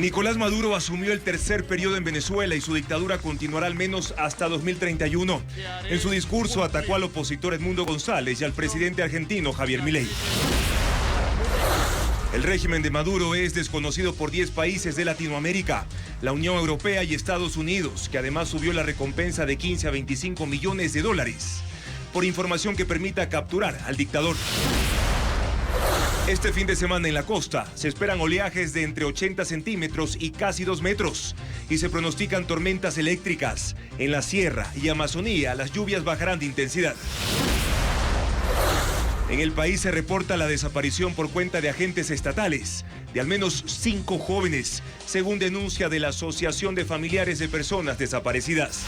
Nicolás Maduro asumió el tercer periodo en Venezuela y su dictadura continuará al menos hasta 2031. En su discurso atacó al opositor Edmundo González y al presidente argentino Javier Milei. El régimen de Maduro es desconocido por 10 países de Latinoamérica, la Unión Europea y Estados Unidos, que además subió la recompensa de 15 a 25 millones de dólares por información que permita capturar al dictador. Este fin de semana en la costa se esperan oleajes de entre 80 centímetros y casi 2 metros y se pronostican tormentas eléctricas. En la sierra y Amazonía las lluvias bajarán de intensidad. En el país se reporta la desaparición por cuenta de agentes estatales de al menos 5 jóvenes, según denuncia de la Asociación de Familiares de Personas Desaparecidas.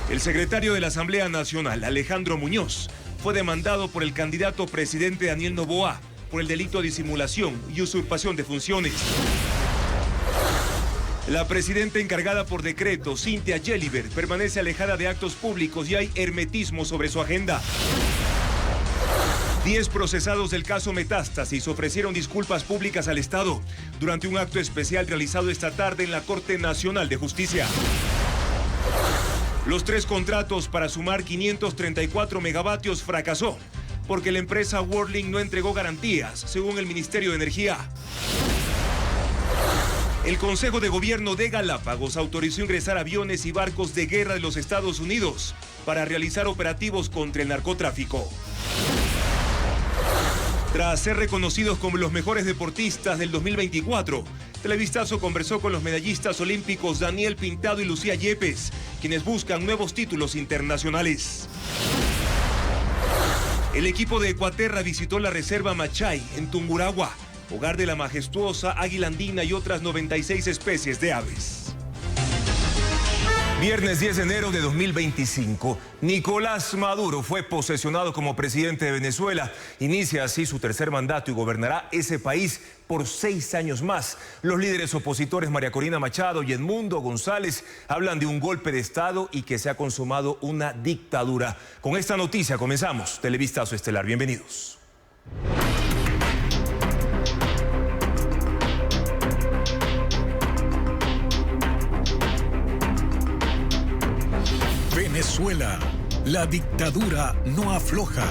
El secretario de la Asamblea Nacional, Alejandro Muñoz, fue demandado por el candidato presidente Daniel Noboa por el delito de simulación y usurpación de funciones. La presidenta encargada por decreto, Cynthia Gelibert, permanece alejada de actos públicos y hay hermetismo sobre su agenda. 10 procesados del caso Metástasis ofrecieron disculpas públicas al Estado durante un acto especial realizado esta tarde en la Corte Nacional de Justicia. Los 3 contratos para sumar 534 megavatios fracasó porque la empresa Worldlink no entregó garantías, según el Ministerio de Energía. El Consejo de Gobierno de Galápagos autorizó ingresar aviones y barcos de guerra de los Estados Unidos para realizar operativos contra el narcotráfico. Tras ser reconocidos como los mejores deportistas del 2024, Televistazo conversó con los medallistas olímpicos Daniel Pintado y Lucía Yepes, quienes buscan nuevos títulos internacionales. El equipo de Ecuaterra visitó la reserva Machay en Tungurahua, hogar de la majestuosa águila andina y otras 96 especies de aves. Viernes 10 de enero de 2025, Nicolás Maduro fue posesionado como presidente de Venezuela. Inicia así su tercer mandato y gobernará ese país por 6 años más. Los líderes opositores María Corina Machado y Edmundo González hablan de un golpe de Estado y que se ha consumado una dictadura. Con esta noticia comenzamos Televistazo Estelar. Bienvenidos. Venezuela, la dictadura no afloja.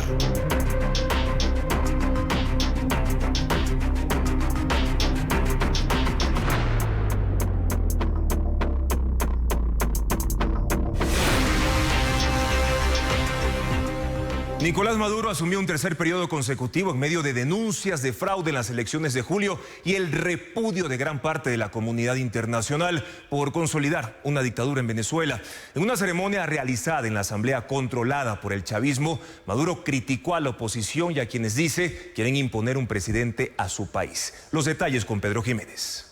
Nicolás Maduro asumió un tercer periodo consecutivo en medio de denuncias de fraude en las elecciones de julio y el repudio de gran parte de la comunidad internacional por consolidar una dictadura en Venezuela. En una ceremonia realizada en la asamblea controlada por el chavismo, Maduro criticó a la oposición y a quienes dice quieren imponer un presidente a su país. Los detalles con Pedro Jiménez.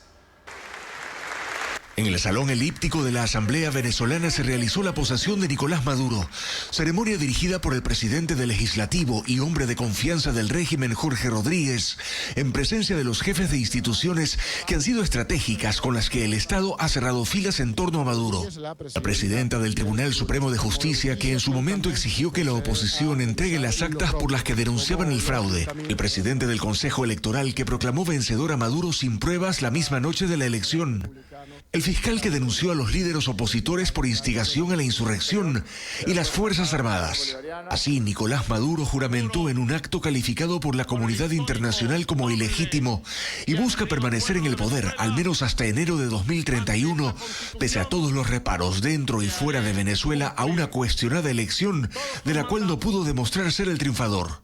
En el salón elíptico de la Asamblea Venezolana se realizó la posesión de Nicolás Maduro, ceremonia dirigida por el presidente del Legislativo y hombre de confianza del régimen Jorge Rodríguez, en presencia de los jefes de instituciones que han sido estratégicas con las que el Estado ha cerrado filas en torno a Maduro. La presidenta del Tribunal Supremo de Justicia, que en su momento exigió que la oposición entregue las actas por las que denunciaban el fraude. El presidente del Consejo Electoral, que proclamó vencedor a Maduro sin pruebas la misma noche de la elección. El fiscal que denunció a los líderes opositores por instigación a la insurrección y las Fuerzas Armadas. Así, Nicolás Maduro juramentó en un acto calificado por la comunidad internacional como ilegítimo y busca permanecer en el poder al menos hasta enero de 2031, pese a todos los reparos dentro y fuera de Venezuela a una cuestionada elección de la cual no pudo demostrar ser el triunfador.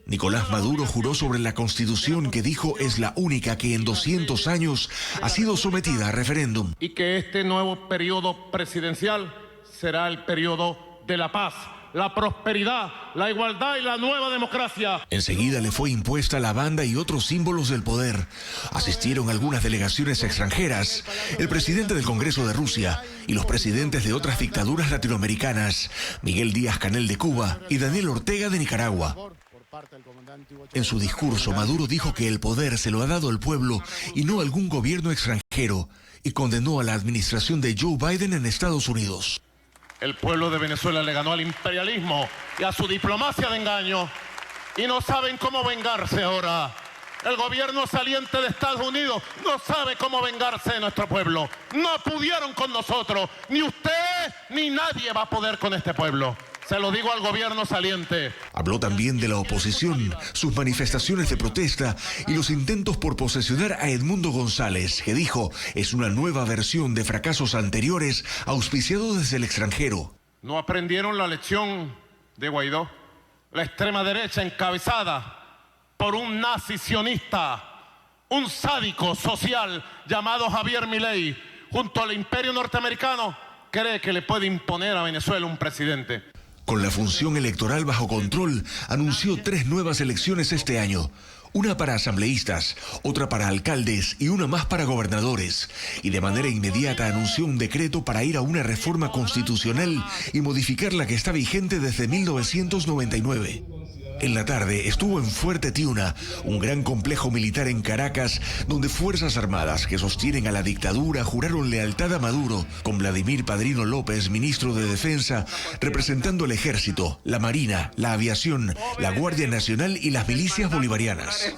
Nicolás Maduro juró sobre la Constitución que dijo es la única que en 200 años ha sido sometida a referéndum. Y que este nuevo periodo presidencial será el periodo de la paz, la prosperidad, la igualdad y la nueva democracia. Enseguida le fue impuesta la banda y otros símbolos del poder. Asistieron algunas delegaciones extranjeras, el presidente del Congreso de Rusia y los presidentes de otras dictaduras latinoamericanas, Miguel Díaz-Canel de Cuba y Daniel Ortega de Nicaragua. En su discurso, Maduro dijo que el poder se lo ha dado el pueblo y no algún gobierno extranjero, y condenó a la administración de Joe Biden en Estados Unidos. El pueblo de Venezuela le ganó al imperialismo y a su diplomacia de engaño y no saben cómo vengarse ahora. El gobierno saliente de Estados Unidos no sabe cómo vengarse de nuestro pueblo. No pudieron con nosotros. Ni usted ni nadie va a poder con este pueblo. Se lo digo al gobierno saliente. Habló también de la oposición, sus manifestaciones de protesta y los intentos por posesionar a Edmundo González, que dijo es una nueva versión de fracasos anteriores auspiciados desde el extranjero. ¿No aprendieron la lección de Guaidó? La extrema derecha encabezada por un nazi sionista, un sádico social llamado Javier Milei, junto al imperio norteamericano, cree que le puede imponer a Venezuela un presidente. Con la función electoral bajo control, anunció 3 nuevas elecciones este año. Una para asambleístas, otra para alcaldes y una más para gobernadores. Y de manera inmediata anunció un decreto para ir a una reforma constitucional y modificar la que está vigente desde 1999. En la tarde estuvo en Fuerte Tiuna, un gran complejo militar en Caracas, donde Fuerzas Armadas que sostienen a la dictadura juraron lealtad a Maduro, con Vladimir Padrino López, ministro de Defensa, representando el Ejército, la Marina, la Aviación, la Guardia Nacional y las milicias bolivarianas.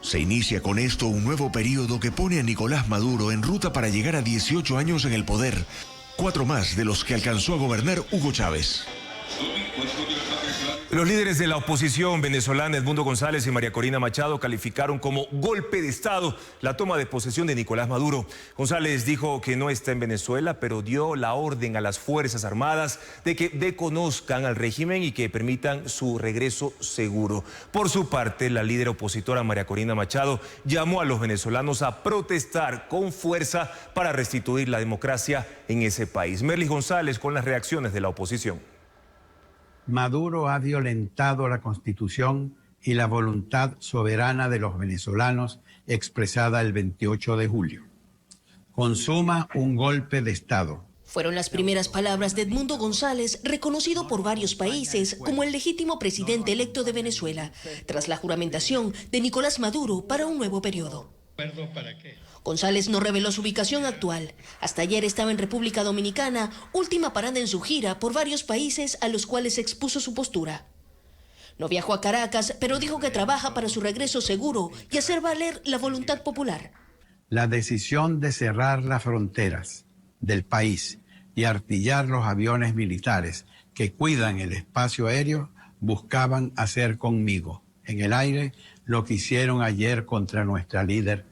Se inicia con esto un nuevo periodo que pone a Nicolás Maduro en ruta para llegar a 18 años en el poder, 4 más de los que alcanzó a gobernar Hugo Chávez. Los líderes de la oposición venezolana, Edmundo González y María Corina Machado, calificaron como golpe de Estado la toma de posesión de Nicolás Maduro. González dijo que no está en Venezuela, pero dio la orden a las Fuerzas Armadas de que desconozcan al régimen y que permitan su regreso seguro. Por su parte, la líder opositora María Corina Machado llamó a los venezolanos a protestar con fuerza para restituir la democracia en ese país. Merlis González con las reacciones de la oposición. Maduro ha violentado la Constitución y la voluntad soberana de los venezolanos expresada el 28 de julio. Consuma un golpe de Estado. Fueron las primeras palabras de Edmundo González, reconocido por varios países como el legítimo presidente electo de Venezuela, tras la juramentación de Nicolás Maduro para un nuevo periodo. González no reveló su ubicación actual. Hasta ayer estaba en República Dominicana, última parada en su gira por varios países a los cuales expuso su postura. No viajó a Caracas, pero dijo que trabaja para su regreso seguro y hacer valer la voluntad popular. La decisión de cerrar las fronteras del país y artillar los aviones militares que cuidan el espacio aéreo buscaban hacer conmigo en el aire lo que hicieron ayer contra nuestra líder,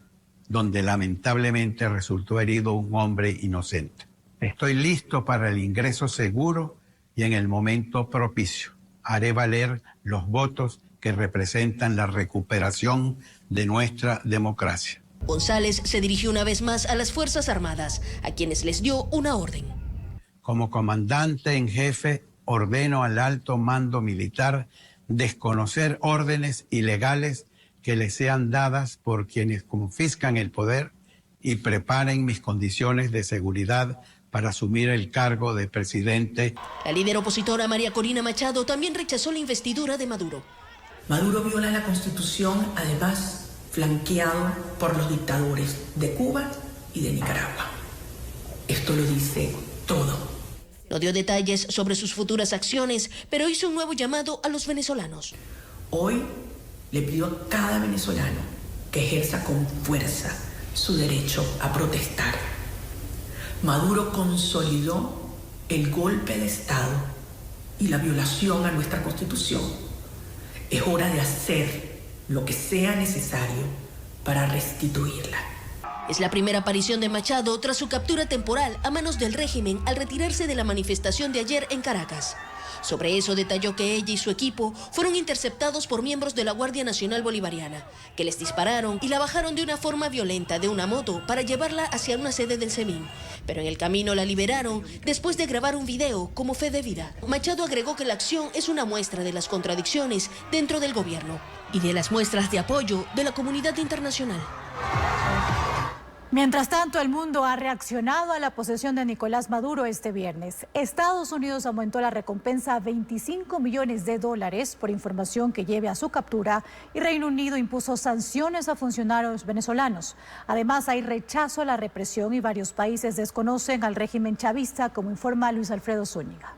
donde lamentablemente resultó herido un hombre inocente. Estoy listo para el ingreso seguro y en el momento propicio haré valer los votos que representan la recuperación de nuestra democracia. González se dirigió una vez más a las Fuerzas Armadas, a quienes les dio una orden. Como comandante en jefe, ordeno al alto mando militar desconocer órdenes ilegales que le sean dadas por quienes confiscan el poder y preparen mis condiciones de seguridad para asumir el cargo de presidente. La líder opositora María Corina Machado también rechazó la investidura de Maduro. Maduro viola la Constitución, además flanqueado por los dictadores de Cuba y de Nicaragua. Esto lo dice todo. No dio detalles sobre sus futuras acciones, pero hizo un nuevo llamado a los venezolanos. Hoy le pido a cada venezolano que ejerza con fuerza su derecho a protestar. Maduro consolidó el golpe de Estado y la violación a nuestra Constitución. Es hora de hacer lo que sea necesario para restituirla. Es la primera aparición de Machado tras su captura temporal a manos del régimen al retirarse de la manifestación de ayer en Caracas. Sobre eso detalló que ella y su equipo fueron interceptados por miembros de la Guardia Nacional Bolivariana, que les dispararon y la bajaron de una forma violenta de una moto para llevarla hacia una sede del SEMIN. Pero en el camino la liberaron después de grabar un video como fe de vida. Machado agregó que la acción es una muestra de las contradicciones dentro del gobierno y de las muestras de apoyo de la comunidad internacional. Mientras tanto, el mundo ha reaccionado a la posesión de Nicolás Maduro este viernes. Estados Unidos aumentó la recompensa a $25 millones por información que lleve a su captura y Reino Unido impuso sanciones a funcionarios venezolanos. Además, hay rechazo a la represión y varios países desconocen al régimen chavista, como informa Luis Alfredo Zúñiga.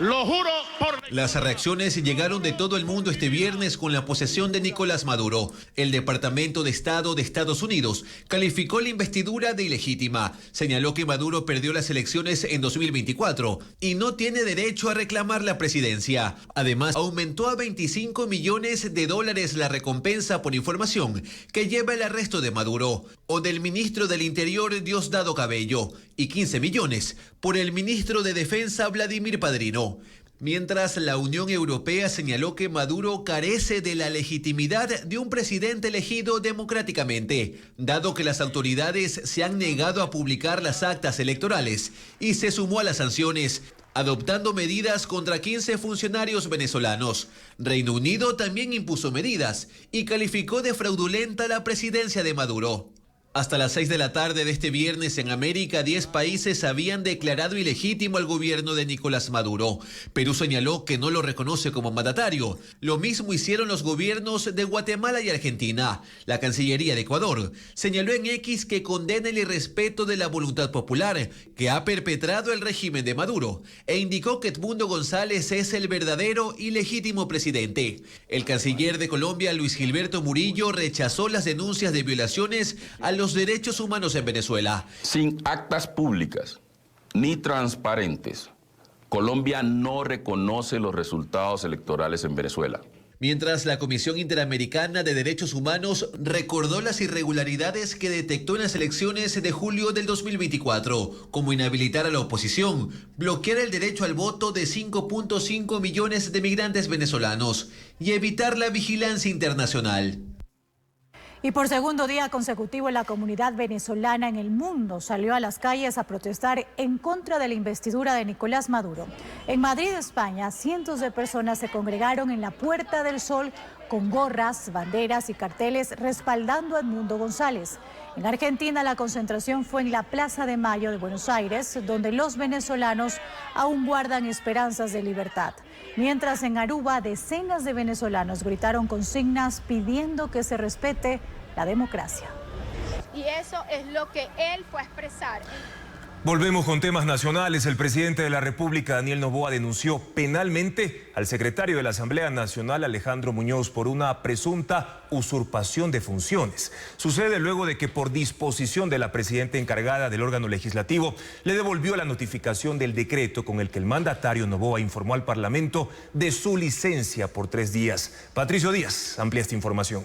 Lo juro por... Las reacciones llegaron de todo el mundo este viernes con la posesión de Nicolás Maduro. El Departamento de Estado de Estados Unidos calificó la investidura de ilegítima. Señaló que Maduro perdió las elecciones en 2024 y no tiene derecho a reclamar la presidencia. Además, aumentó a $25 millones la recompensa por información que lleva el arresto de Maduro o del ministro del Interior Diosdado Cabello y 15 millones por el ministro de Defensa Vladimir Padrino. Mientras la Unión Europea señaló que Maduro carece de la legitimidad de un presidente elegido democráticamente, dado que las autoridades se han negado a publicar las actas electorales y se sumó a las sanciones, adoptando medidas contra 15 funcionarios venezolanos. Reino Unido también impuso medidas y calificó de fraudulenta la presidencia de Maduro. Hasta las 6 de la tarde de este viernes en América, 10 países habían declarado ilegítimo al gobierno de Nicolás Maduro. Perú señaló que no lo reconoce como mandatario. Lo mismo hicieron los gobiernos de Guatemala y Argentina. La Cancillería de Ecuador señaló en X que condena el irrespeto de la voluntad popular que ha perpetrado el régimen de Maduro e indicó que Edmundo González es el verdadero y legítimo presidente. El canciller de Colombia, Luis Gilberto Murillo, rechazó las denuncias de violaciones a los derechos humanos en Venezuela. Sin actas públicas ni transparentes, Colombia no reconoce los resultados electorales en Venezuela. Mientras la Comisión Interamericana de Derechos Humanos recordó las irregularidades que detectó en las elecciones de julio del 2024, como inhabilitar a la oposición, bloquear el derecho al voto de 5.5 millones de migrantes venezolanos y evitar la vigilancia internacional. Y por segundo día consecutivo, la comunidad venezolana en el mundo salió a las calles a protestar en contra de la investidura de Nicolás Maduro. En Madrid, España, cientos de personas se congregaron en la Puerta del Sol con gorras, banderas y carteles respaldando a Edmundo González. En Argentina, la concentración fue en la Plaza de Mayo de Buenos Aires, donde los venezolanos aún guardan esperanzas de libertad. Mientras en Aruba, decenas de venezolanos gritaron consignas pidiendo que se respete la democracia. Y eso es lo que él fue a expresar. Volvemos con temas nacionales. El presidente de la República, Daniel Noboa, denunció penalmente al secretario de la Asamblea Nacional, Alejandro Muñoz, por una presunta usurpación de funciones. Sucede luego de que por disposición de la presidenta encargada del órgano legislativo le devolvió la notificación del decreto con el que el mandatario Noboa informó al Parlamento de su licencia por 3 días. Patricio Díaz amplía esta información.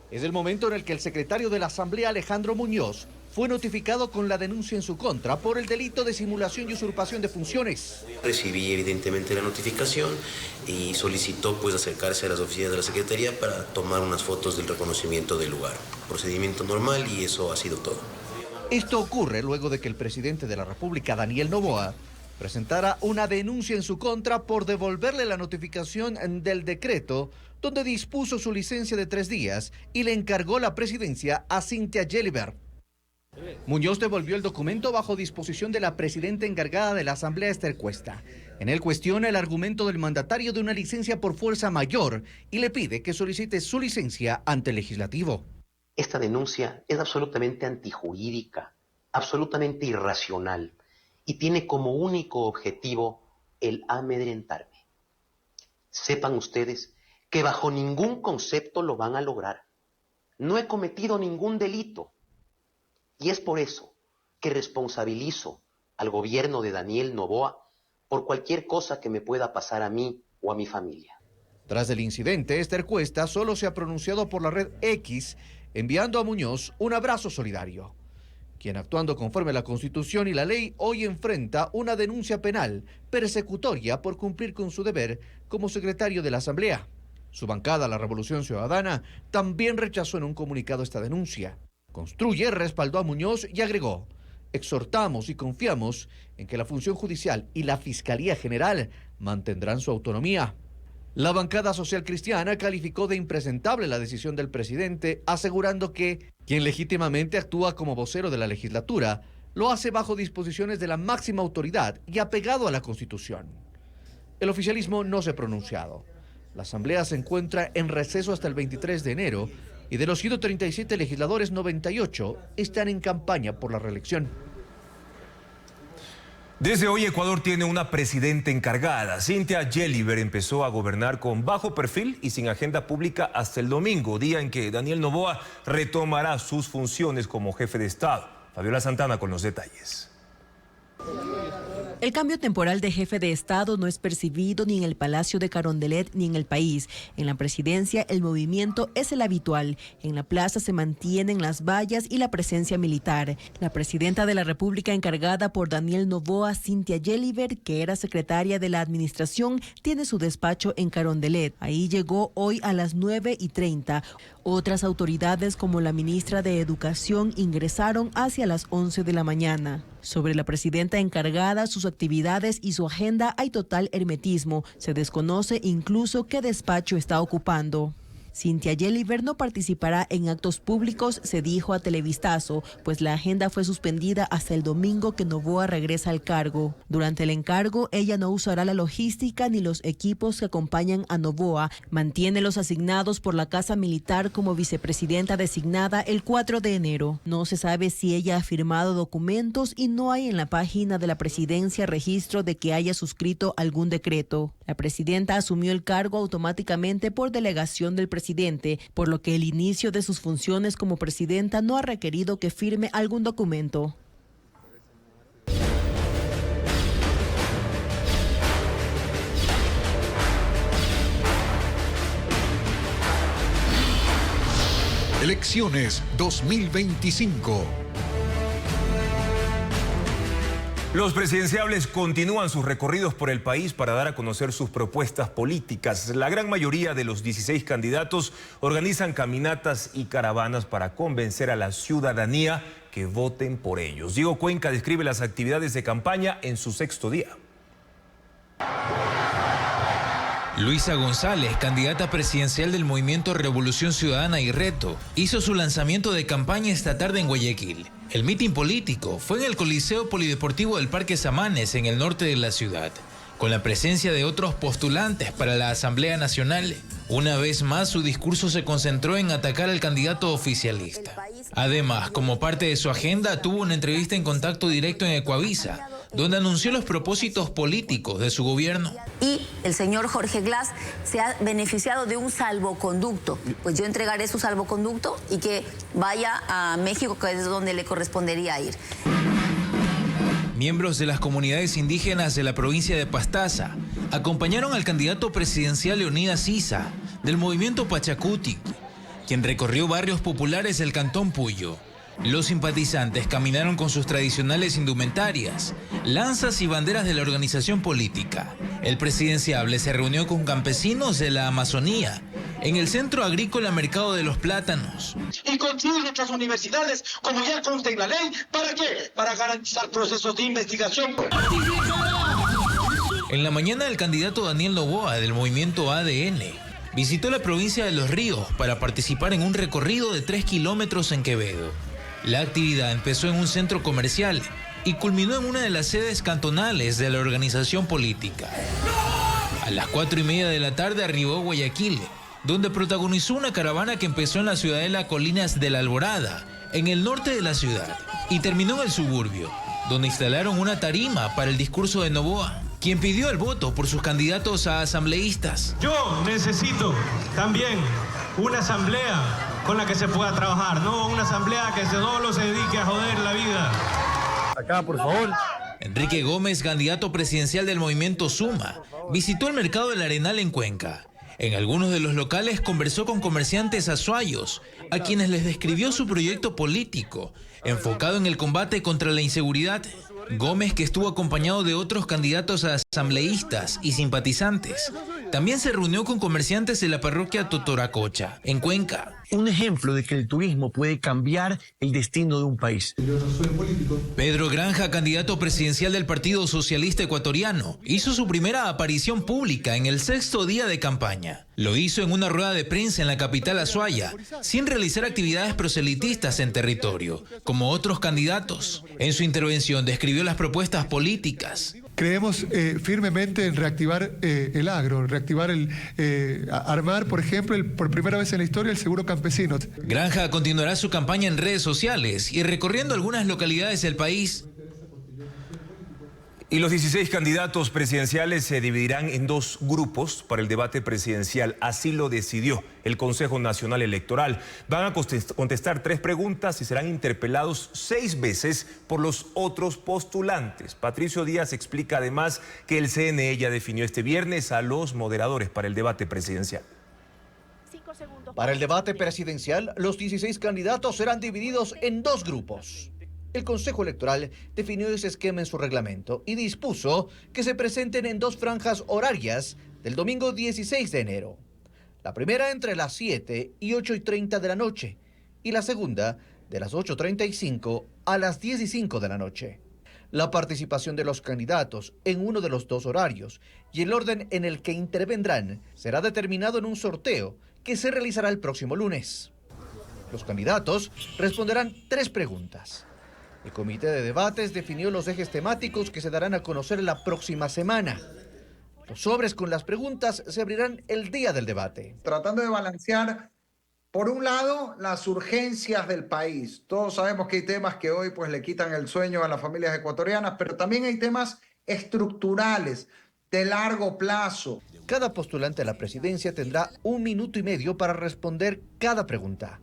Es el momento en el que el secretario de la Asamblea, Alejandro Muñoz, fue notificado con la denuncia en su contra por el delito de simulación y usurpación de funciones. Recibí evidentemente la notificación y solicitó acercarse a las oficinas de la Secretaría para tomar unas fotos del reconocimiento del lugar. Procedimiento normal y eso ha sido todo. Esto ocurre luego de que el presidente de la República, Daniel Noboa, presentara una denuncia en su contra por devolverle la notificación del decreto donde dispuso su licencia de 3 días y le encargó la presidencia a Cynthia Gelibert. Muñoz devolvió el documento bajo disposición de la presidenta encargada de la Asamblea, Esther Cuesta. En él cuestiona el argumento del mandatario de una licencia por fuerza mayor y le pide que solicite su licencia ante el legislativo. Esta denuncia es absolutamente antijurídica, absolutamente irracional y tiene como único objetivo el amedrentarme. Sepan ustedes que bajo ningún concepto lo van a lograr. No he cometido ningún delito. Y es por eso que responsabilizo al gobierno de Daniel Noboa por cualquier cosa que me pueda pasar a mí o a mi familia. Tras el incidente, Esther Cuesta solo se ha pronunciado por la red X, enviando a Muñoz un abrazo solidario, quien, actuando conforme a la Constitución y la ley, hoy enfrenta una denuncia penal persecutoria por cumplir con su deber como secretario de la Asamblea. Su bancada, la Revolución Ciudadana, también rechazó en un comunicado esta denuncia. Construye respaldó a Muñoz y agregó: exhortamos y confiamos en que la función judicial y la Fiscalía General mantendrán su autonomía. La bancada social cristiana calificó de impresentable la decisión del presidente, asegurando que quien legítimamente actúa como vocero de la legislatura lo hace bajo disposiciones de la máxima autoridad y apegado a la Constitución. El oficialismo no se ha pronunciado. La Asamblea se encuentra en receso hasta el 23 de enero y de los 137 legisladores, 98 están en campaña por la reelección. Desde hoy Ecuador tiene una presidenta encargada. Cynthia Gelliver empezó a gobernar con bajo perfil y sin agenda pública hasta el domingo, día en que Daniel Noboa retomará sus funciones como jefe de Estado. Fabiola Santana con los detalles. El cambio temporal de jefe de Estado no es percibido ni en el Palacio de Carondelet ni en el país. En la presidencia el movimiento es el habitual. En la plaza se mantienen las vallas y la presencia militar. La presidenta de la República encargada por Daniel Noboa, Cynthia Gelliver, que era secretaria de la administración, tiene su despacho en Carondelet. Ahí llegó hoy a las 9:30. Otras autoridades como la ministra de Educación ingresaron hacia las 11 de la mañana. Sobre la presidenta encargada, sus actividades y su agenda hay total hermetismo. Se desconoce incluso qué despacho está ocupando. Cynthia Gelliver no participará en actos públicos, se dijo a Televistazo, pues la agenda fue suspendida hasta el domingo que Noboa regresa al cargo. Durante el encargo, ella no usará la logística ni los equipos que acompañan a Noboa. Mantiene los asignados por la Casa Militar como vicepresidenta designada el 4 de enero. No se sabe si ella ha firmado documentos y no hay en la página de la presidencia registro de que haya suscrito algún decreto. La presidenta asumió el cargo automáticamente por delegación del presidente, por lo que el inicio de sus funciones como presidenta no ha requerido que firme algún documento. Elecciones 2025. Los presidenciables continúan sus recorridos por el país para dar a conocer sus propuestas políticas. La gran mayoría de los 16 candidatos organizan caminatas y caravanas para convencer a la ciudadanía que voten por ellos. Diego Cuenca describe las actividades de campaña en su 6º día. Luisa González, candidata presidencial del movimiento Revolución Ciudadana y Reto, hizo su lanzamiento de campaña esta tarde en Guayaquil. El mitin político fue en el Coliseo Polideportivo del Parque Samanes, en el norte de la ciudad, con la presencia de otros postulantes para la Asamblea Nacional. Una vez más, su discurso se concentró en atacar al candidato oficialista. Además, como parte de su agenda, tuvo una entrevista en contacto directo en Ecuavisa, donde anunció los propósitos políticos de su gobierno. Y el señor Jorge Glass se ha beneficiado de un salvoconducto. Pues yo entregaré su salvoconducto y que vaya a México, que es donde le correspondería ir. Miembros de las comunidades indígenas de la provincia de Pastaza acompañaron al candidato presidencial Leonidas Issa, del movimiento Pachacuti, quien recorrió barrios populares del Cantón Puyo. Los simpatizantes caminaron con sus tradicionales indumentarias, lanzas y banderas de la organización política. El presidenciable se reunió con campesinos de la Amazonía en el Centro Agrícola Mercado de los Plátanos. Y construir nuestras universidades, como ya consta en la ley, ¿para qué? Para garantizar procesos de investigación. En la mañana, el candidato Daniel Noboa, del movimiento ADN, visitó la provincia de Los Ríos para participar en un recorrido de 3 kilómetros en Quevedo. La actividad empezó en un centro comercial y culminó en una de las sedes cantonales de la organización política. A las 4:30 de la tarde arribó a Guayaquil, donde protagonizó una caravana que empezó en la ciudadela Colinas de la Alborada, en el norte de la ciudad, y terminó en el suburbio, donde instalaron una tarima para el discurso de Noboa, quien pidió el voto por sus candidatos a asambleístas. Yo necesito también una asamblea con la que se pueda trabajar, no una asamblea que solo se dedique a joder la vida. Acá, por favor. Enrique Gómez, candidato presidencial del movimiento Suma, visitó el mercado del Arenal en Cuenca. En algunos de los locales conversó con comerciantes azuayos, a quienes les describió su proyecto político, enfocado en el combate contra la inseguridad. Gómez, que estuvo acompañado de otros candidatos a asambleístas y simpatizantes, también se reunió con comerciantes de la parroquia Totoracocha, en Cuenca. Un ejemplo de que el turismo puede cambiar el destino de un país. Yo no soy político. Pedro Granja, candidato presidencial del Partido Socialista Ecuatoriano, hizo su primera aparición pública en el 6º día de campaña. Lo hizo en una rueda de prensa en la capital Azuaya, sin realizar actividades proselitistas en territorio, como otros candidatos. En su intervención describió las propuestas políticas. Creemos firmemente en reactivar el agro, reactivar armar, por ejemplo, por primera vez en la historia, el seguro campesino. Granja continuará su campaña en redes sociales y recorriendo algunas localidades del país. Y los 16 candidatos presidenciales se dividirán en 2 grupos para el debate presidencial. Así lo decidió el Consejo Nacional Electoral. Van a contestar 3 preguntas y serán interpelados 6 veces por los otros postulantes. Patricio Díaz explica además que el CNE ya definió este viernes a los moderadores para el debate presidencial. Para el debate presidencial, los 16 candidatos serán divididos en 2 grupos. El Consejo Electoral definió ese esquema en su reglamento y dispuso que se presenten en 2 franjas horarias del domingo 16 de enero. La primera entre las 7 y 8:30 de la noche y la segunda de las 8:35 a las 10:05 de la noche. La participación de los candidatos en uno de los 2 horarios y el orden en el que intervendrán será determinado en un sorteo que se realizará el próximo lunes. Los candidatos responderán 3 preguntas. El Comité de Debates definió los ejes temáticos que se darán a conocer la próxima semana. Los sobres con las preguntas se abrirán el día del debate. Tratando de balancear, por un lado, las urgencias del país. Todos sabemos que hay temas que hoy pues, le quitan el sueño a las familias ecuatorianas, pero también hay temas estructurales, de largo plazo. Cada postulante a la presidencia tendrá 1 minuto y medio para responder cada pregunta.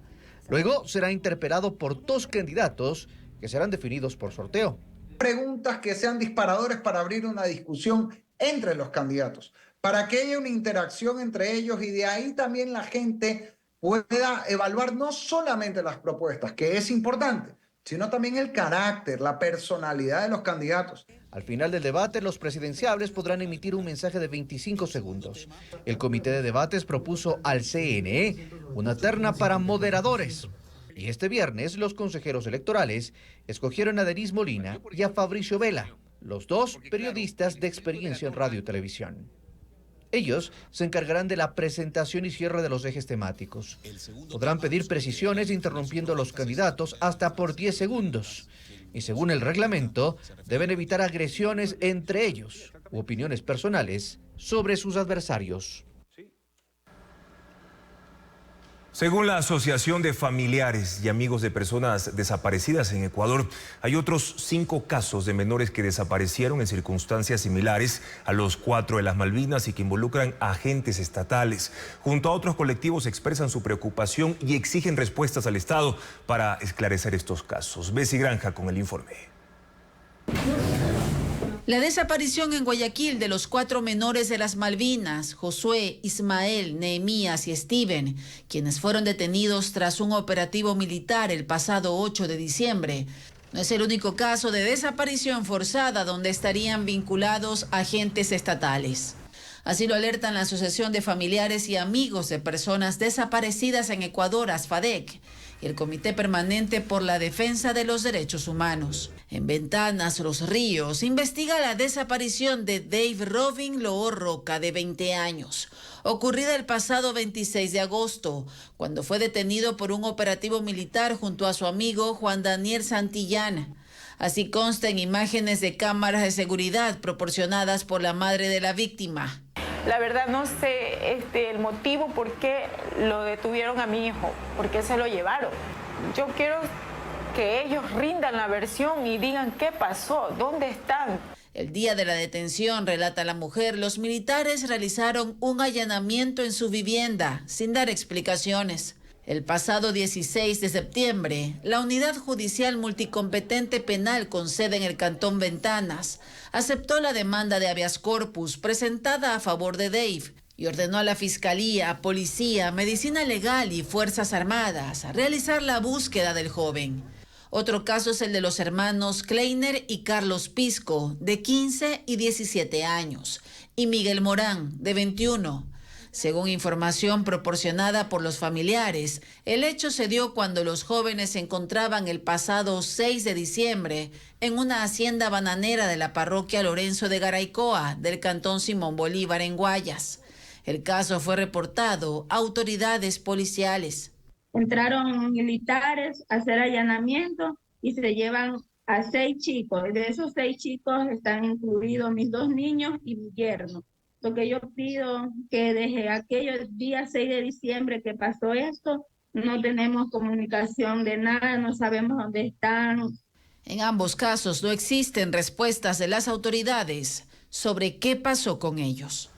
Luego será interpelado por 2 candidatos que serán definidos por sorteo. Preguntas que sean disparadores para abrir una discusión entre los candidatos, para que haya una interacción entre ellos y de ahí también la gente pueda evaluar no solamente las propuestas, que es importante, sino también el carácter, la personalidad de los candidatos. Al final del debate, los presidenciables podrán emitir un mensaje de 25 segundos. El Comité de Debates propuso al CNE una terna para moderadores. Y este viernes, los consejeros electorales escogieron a Denise Molina y a Fabricio Vela, los 2 periodistas de experiencia en radio y televisión. Ellos se encargarán de la presentación y cierre de los ejes temáticos. Podrán pedir precisiones interrumpiendo a los candidatos hasta por 10 segundos. Y según el reglamento, deben evitar agresiones entre ellos u opiniones personales sobre sus adversarios. Según la Asociación de Familiares y Amigos de Personas Desaparecidas en Ecuador, hay otros 5 casos de menores que desaparecieron en circunstancias similares a los 4 de las Malvinas y que involucran a agentes estatales. Junto a otros colectivos expresan su preocupación y exigen respuestas al Estado para esclarecer estos casos. Bessie Granja con el informe. La desaparición en Guayaquil de los 4 menores de las Malvinas, Josué, Ismael, Nehemías y Steven, quienes fueron detenidos tras un operativo militar el pasado 8 de diciembre, no es el único caso de desaparición forzada donde estarían vinculados agentes estatales. Así lo alertan la Asociación de Familiares y Amigos de Personas Desaparecidas en Ecuador, ASFADEC, y el Comité Permanente por la Defensa de los Derechos Humanos. En Ventanas Los Ríos investiga la desaparición de Dave Robin Loor Roca, de 20 años, ocurrida el pasado 26 de agosto, cuando fue detenido por un operativo militar junto a su amigo Juan Daniel Santillán. Así consta en imágenes de cámaras de seguridad proporcionadas por la madre de la víctima. La verdad no sé el motivo por qué lo detuvieron a mi hijo, por qué se lo llevaron. Yo quiero que ellos rindan la versión y digan qué pasó, dónde están. El día de la detención, relata la mujer, los militares realizaron un allanamiento en su vivienda sin dar explicaciones. El pasado 16 de septiembre, la Unidad Judicial Multicompetente Penal con sede en el Cantón Ventanas aceptó la demanda de habeas corpus presentada a favor de Dave y ordenó a la Fiscalía, Policía, Medicina Legal y Fuerzas Armadas a realizar la búsqueda del joven. Otro caso es el de los hermanos Kleiner y Carlos Pisco, de 15 y 17 años, y Miguel Morán, de 21. Según información proporcionada por los familiares, el hecho se dio cuando los jóvenes se encontraban el pasado 6 de diciembre en una hacienda bananera de la parroquia Lorenzo de Garaycoa, del cantón Simón Bolívar, en Guayas. El caso fue reportado a autoridades policiales. Entraron militares a hacer allanamiento y se llevan a 6 chicos. De esos 6 chicos están incluidos mis 2 niños y mi yerno. Lo que yo pido que desde aquellos días 6 de diciembre que pasó esto, no tenemos comunicación de nada, no sabemos dónde están. En ambos casos no existen respuestas de las autoridades sobre qué pasó con ellos.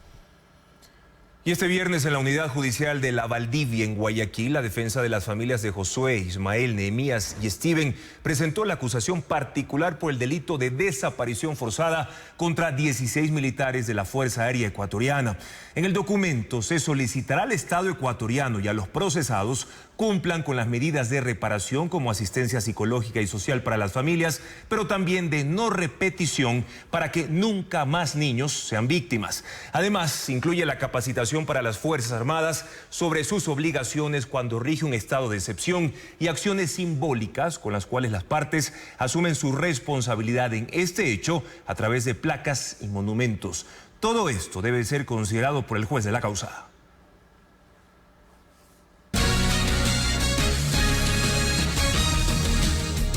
Y este viernes en la unidad judicial de La Valdivia, en Guayaquil, la defensa de las familias de Josué, Ismael, Nehemías y Steven presentó la acusación particular por el delito de desaparición forzada contra 16 militares de la Fuerza Aérea Ecuatoriana. En el documento se solicitará al Estado ecuatoriano y a los procesados cumplan con las medidas de reparación como asistencia psicológica y social para las familias, pero también de no repetición para que nunca más niños sean víctimas. Además, incluye la capacitación para las Fuerzas Armadas sobre sus obligaciones cuando rige un estado de excepción y acciones simbólicas con las cuales las partes asumen su responsabilidad en este hecho a través de placas y monumentos. Todo esto debe ser considerado por el juez de la causa.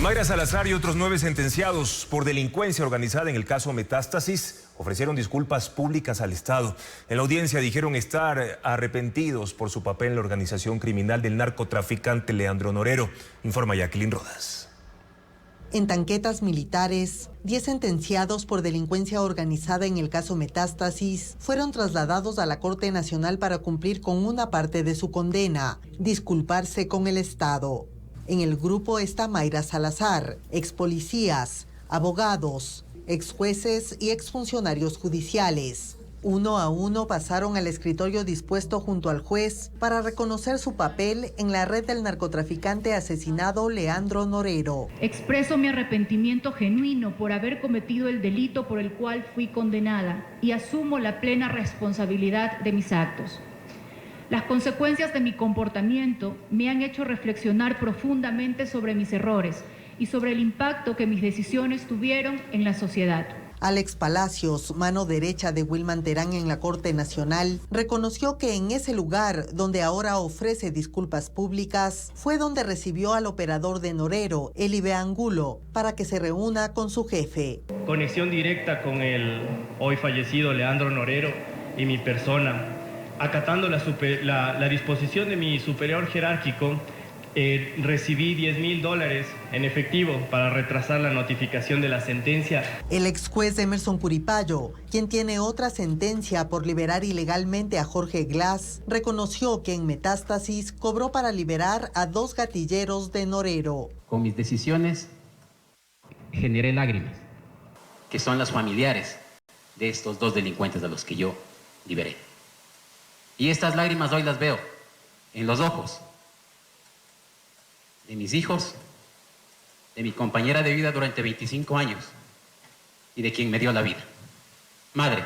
Mayra Salazar y otros 9 sentenciados por delincuencia organizada en el caso Metástasis ofrecieron disculpas públicas al Estado. En la audiencia dijeron estar arrepentidos por su papel en la organización criminal del narcotraficante Leandro Norero, informa Jacqueline Rodas. En tanquetas militares, 10 sentenciados por delincuencia organizada en el caso Metástasis fueron trasladados a la Corte Nacional para cumplir con una parte de su condena, disculparse con el Estado. En el grupo está Mayra Salazar, ex policías, abogados, ex jueces y ex funcionarios judiciales. Uno a uno pasaron al escritorio dispuesto junto al juez para reconocer su papel en la red del narcotraficante asesinado Leandro Norero. Expreso mi arrepentimiento genuino por haber cometido el delito por el cual fui condenada y asumo la plena responsabilidad de mis actos. Las consecuencias de mi comportamiento me han hecho reflexionar profundamente sobre mis errores y sobre el impacto que mis decisiones tuvieron en la sociedad. Alex Palacios, mano derecha de Wilman Terán en la Corte Nacional, reconoció que en ese lugar donde ahora ofrece disculpas públicas fue donde recibió al operador de Norero, Elibe Angulo, para que se reúna con su jefe. Conexión directa con el hoy fallecido Leandro Norero y mi persona. Acatando la disposición de mi superior jerárquico, recibí $10,000 en efectivo para retrasar la notificación de la sentencia. El ex juez Emerson Curipayo, quien tiene otra sentencia por liberar ilegalmente a Jorge Glass, reconoció que en Metástasis cobró para liberar a 2 gatilleros de Norero. Con mis decisiones generé lágrimas, que son las familiares de estos 2 delincuentes a los que yo liberé. Y estas lágrimas hoy las veo en los ojos de mis hijos, de mi compañera de vida durante 25 años y de quien me dio la vida. Madre,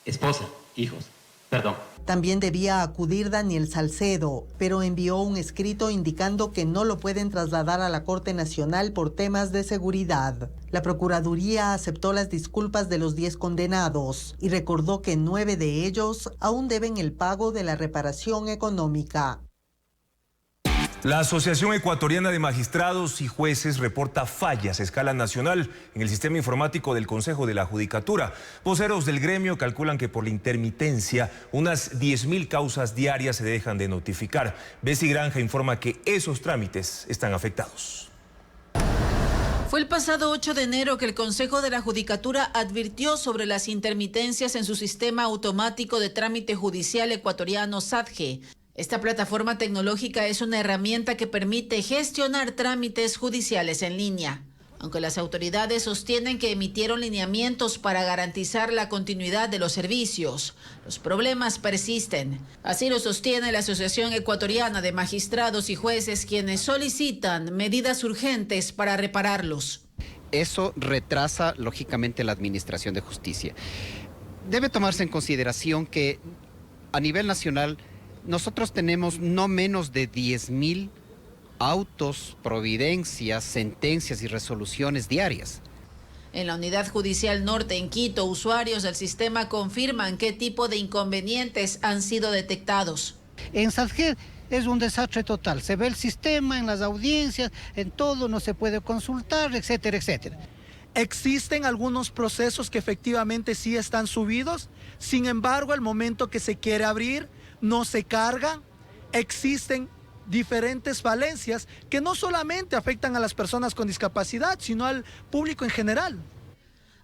esposa, hijos, perdón. También debía acudir Daniel Salcedo, pero envió un escrito indicando que no lo pueden trasladar a la Corte Nacional por temas de seguridad. La Procuraduría aceptó las disculpas de los 10 condenados y recordó que 9 de ellos aún deben el pago de la reparación económica. La Asociación Ecuatoriana de Magistrados y Jueces reporta fallas a escala nacional en el sistema informático del Consejo de la Judicatura. Voceros del gremio calculan que por la intermitencia unas 10.000 causas diarias se dejan de notificar. Bessie Granja informa que esos trámites están afectados. Fue el pasado 8 de enero que el Consejo de la Judicatura advirtió sobre las intermitencias en su sistema automático de trámite judicial ecuatoriano SATGE. Esta plataforma tecnológica es una herramienta que permite gestionar trámites judiciales en línea. Aunque las autoridades sostienen que emitieron lineamientos para garantizar la continuidad de los servicios, los problemas persisten. Así lo sostiene la Asociación Ecuatoriana de Magistrados y Jueces, quienes solicitan medidas urgentes para repararlos. Eso retrasa, lógicamente, la administración de justicia. Debe tomarse en consideración que a nivel nacional nosotros tenemos no menos de 10.000 autos, providencias, sentencias y resoluciones diarias. En la Unidad Judicial Norte en Quito, usuarios del sistema confirman qué tipo de inconvenientes han sido detectados. En SATGE es un desastre total. Se ve el sistema en las audiencias, en todo no se puede consultar, etcétera, etcétera. Existen algunos procesos que efectivamente sí están subidos, sin embargo, al momento que se quiere abrir, no se carga. Existen diferentes falencias que no solamente afectan a las personas con discapacidad, sino al público en general.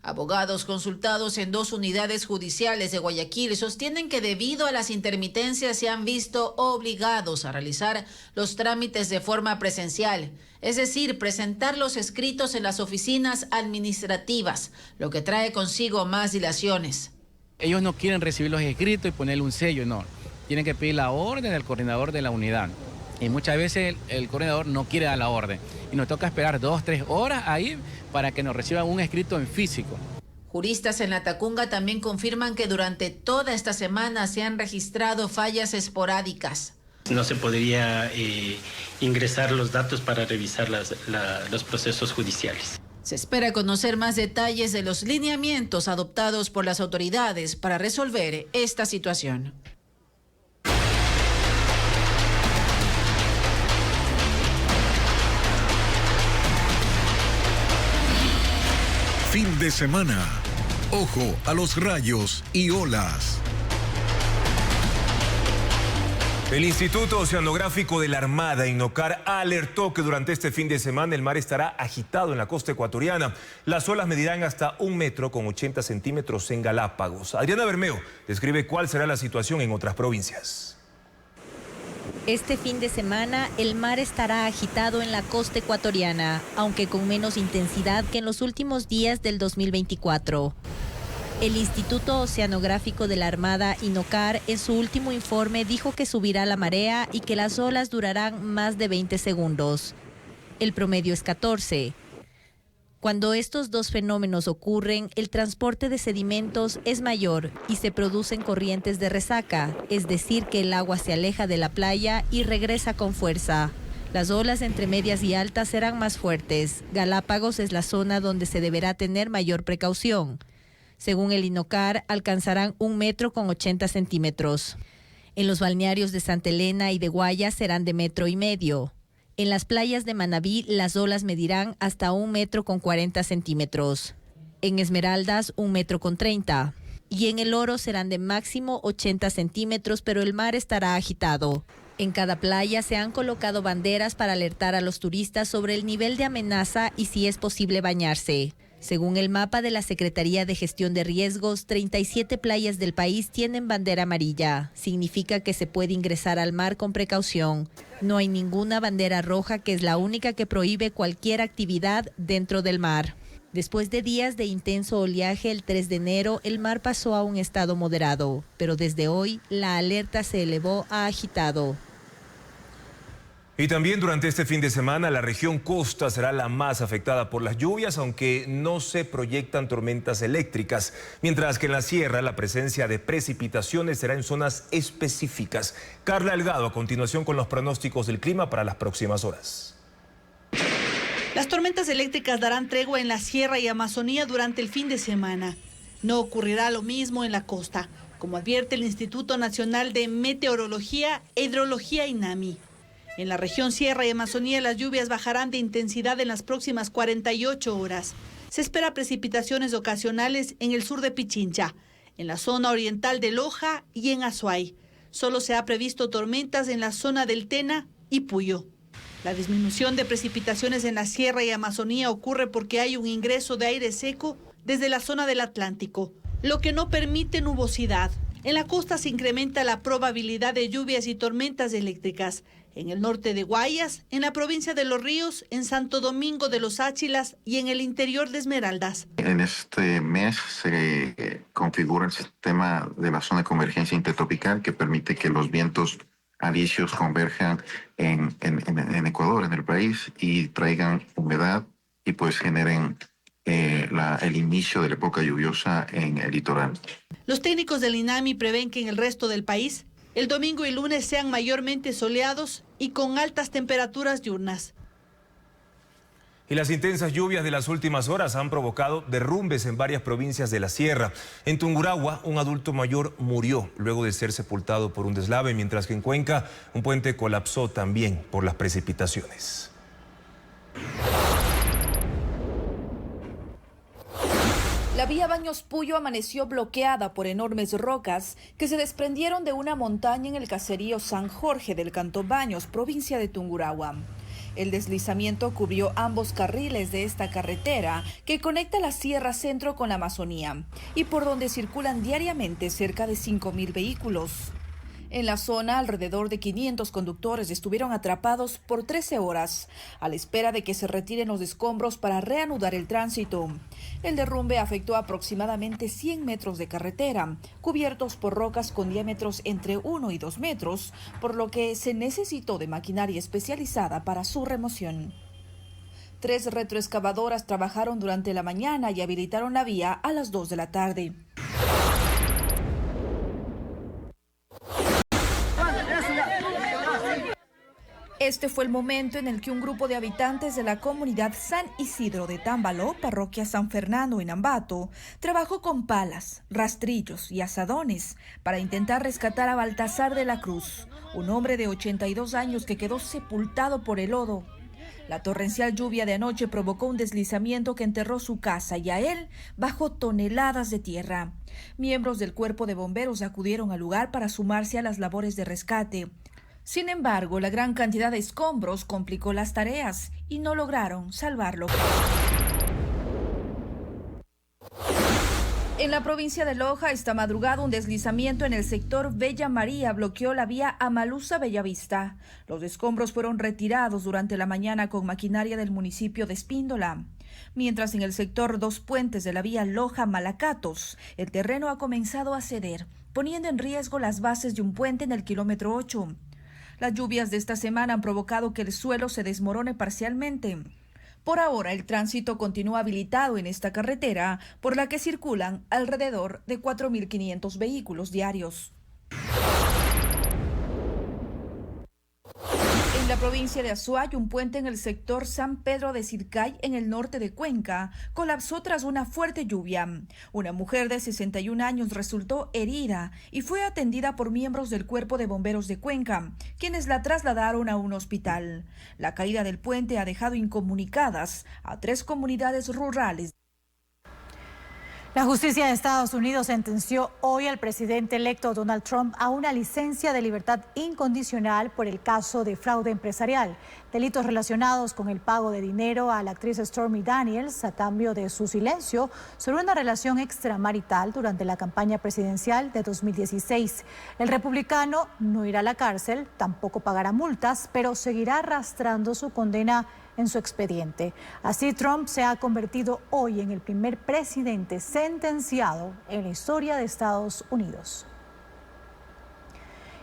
Abogados consultados en 2 unidades judiciales de Guayaquil sostienen que debido a las intermitencias se han visto obligados a realizar los trámites de forma presencial, es decir, presentar los escritos en las oficinas administrativas, lo que trae consigo más dilaciones. Ellos no quieren recibir los escritos y ponerle un sello, no. Tienen que pedir la orden del coordinador de la unidad. Y muchas veces el coordinador no quiere dar la orden. Y nos toca esperar 2 o 3 horas ahí para que nos reciban un escrito en físico. Juristas en La Tacunga también confirman que durante toda esta semana se han registrado fallas esporádicas. No se podría ingresar los datos para revisar los procesos judiciales. Se espera conocer más detalles de los lineamientos adoptados por las autoridades para resolver esta situación. Fin de semana. Ojo a los rayos y olas. El Instituto Oceanográfico de la Armada, INOCAR, alertó que durante este fin de semana el mar estará agitado en la costa ecuatoriana. Las olas medirán hasta 1 metro con 80 centímetros en Galápagos. Adriana Bermeo describe cuál será la situación en otras provincias. Este fin de semana el mar estará agitado en la costa ecuatoriana, aunque con menos intensidad que en los últimos días del 2024. El Instituto Oceanográfico de la Armada, INOCAR, en su último informe dijo que subirá la marea y que las olas durarán más de 20 segundos. El promedio es 14. Cuando estos 2 fenómenos ocurren, el transporte de sedimentos es mayor y se producen corrientes de resaca, es decir, que el agua se aleja de la playa y regresa con fuerza. Las olas entre medias y altas serán más fuertes. Galápagos es la zona donde se deberá tener mayor precaución. Según el INOCAR, alcanzarán 1 metro con 80 centímetros. En los balnearios de Santa Elena y de Guayas serán de 1,5 metros. En las playas de Manabí, las olas medirán hasta 1 metro con 40 centímetros. En Esmeraldas, 1 metro con 30. Y en El Oro serán de máximo 80 centímetros, pero el mar estará agitado. En cada playa se han colocado banderas para alertar a los turistas sobre el nivel de amenaza y si es posible bañarse. Según el mapa de la Secretaría de Gestión de Riesgos, 37 playas del país tienen bandera amarilla. Significa que se puede ingresar al mar con precaución. No hay ninguna bandera roja, que es la única que prohíbe cualquier actividad dentro del mar. Después de días de intenso oleaje, el 3 de enero, el mar pasó a un estado moderado, pero desde hoy la alerta se elevó a agitado. Y también durante este fin de semana la región costa será la más afectada por las lluvias, aunque no se proyectan tormentas eléctricas, mientras que en la sierra la presencia de precipitaciones será en zonas específicas. Carla Delgado a continuación con los pronósticos del clima para las próximas horas. Las tormentas eléctricas darán tregua en la sierra y Amazonía durante el fin de semana. No ocurrirá lo mismo en la costa, como advierte el Instituto Nacional de Meteorología e Hidrología INAMI. En la región Sierra y Amazonía las lluvias bajarán de intensidad en las próximas 48 horas. Se espera precipitaciones ocasionales en el sur de Pichincha, en la zona oriental de Loja y en Azuay. Solo se ha previsto tormentas en la zona del Tena y Puyo. La disminución de precipitaciones en la Sierra y Amazonía ocurre porque hay un ingreso de aire seco desde la zona del Atlántico, lo que no permite nubosidad. En la costa se incrementa la probabilidad de lluvias y tormentas eléctricas. En el norte de Guayas, en la provincia de Los Ríos, en Santo Domingo de los Áchilas y en el interior de Esmeraldas. En este mes se configura el sistema de la zona de convergencia intertropical que permite que los vientos alisios converjan en Ecuador, en el país, y traigan humedad y pues generen el inicio de la época lluviosa en el litoral. Los técnicos del INAMI prevén que en el resto del país el domingo y lunes sean mayormente soleados y con altas temperaturas diurnas. Y las intensas lluvias de las últimas horas han provocado derrumbes en varias provincias de la sierra. En Tungurahua, un adulto mayor murió luego de ser sepultado por un deslave, mientras que en Cuenca un puente colapsó también por las precipitaciones. La vía Baños Puyo amaneció bloqueada por enormes rocas que se desprendieron de una montaña en el caserío San Jorge del Cantón Baños, provincia de Tungurahua. El deslizamiento cubrió ambos carriles de esta carretera que conecta la Sierra Centro con la Amazonía y por donde circulan diariamente cerca de 5.000 vehículos. En la zona, alrededor de 500 conductores estuvieron atrapados por 13 horas, a la espera de que se retiren los escombros para reanudar el tránsito. El derrumbe afectó aproximadamente 100 metros de carretera, cubiertos por rocas con diámetros entre 1 y 2 metros, por lo que se necesitó de maquinaria especializada para su remoción. 3 retroexcavadoras trabajaron durante la mañana y habilitaron la vía a las 2 de la tarde. Este fue el momento en el que un grupo de habitantes de la comunidad San Isidro de Tambaló, parroquia San Fernando en Ambato, trabajó con palas, rastrillos y azadones para intentar rescatar a Baltasar de la Cruz, un hombre de 82 años que quedó sepultado por el lodo. La torrencial lluvia de anoche provocó un deslizamiento que enterró su casa y a él bajó toneladas de tierra. Miembros del cuerpo de bomberos acudieron al lugar para sumarse a las labores de rescate. Sin embargo, la gran cantidad de escombros complicó las tareas y no lograron salvarlo. En la provincia de Loja, esta madrugada, un deslizamiento en el sector Bella María bloqueó la vía Amaluza-Bellavista. Los escombros fueron retirados durante la mañana con maquinaria del municipio de Espíndola. Mientras en el sector Dos Puentes de la vía Loja-Malacatos, el terreno ha comenzado a ceder, poniendo en riesgo las bases de un puente en el kilómetro 8. Las lluvias de esta semana han provocado que el suelo se desmorone parcialmente. Por ahora, el tránsito continúa habilitado en esta carretera, por la que circulan alrededor de 4.500 vehículos diarios. En la provincia de Azuay, un puente en el sector San Pedro de Circay, en el norte de Cuenca, colapsó tras una fuerte lluvia. Una mujer de 61 años resultó herida y fue atendida por miembros del Cuerpo de Bomberos de Cuenca, quienes la trasladaron a un hospital. La caída del puente ha dejado incomunicadas a 3 comunidades rurales. La justicia de Estados Unidos sentenció hoy al presidente electo Donald Trump a una licencia de libertad incondicional por el caso de fraude empresarial, delitos relacionados con el pago de dinero a la actriz Stormy Daniels a cambio de su silencio sobre una relación extramarital durante la campaña presidencial de 2016. El republicano no irá a la cárcel, tampoco pagará multas, pero seguirá arrastrando su condena en su expediente. Así, Trump se ha convertido hoy en el primer presidente sentenciado en la historia de Estados Unidos.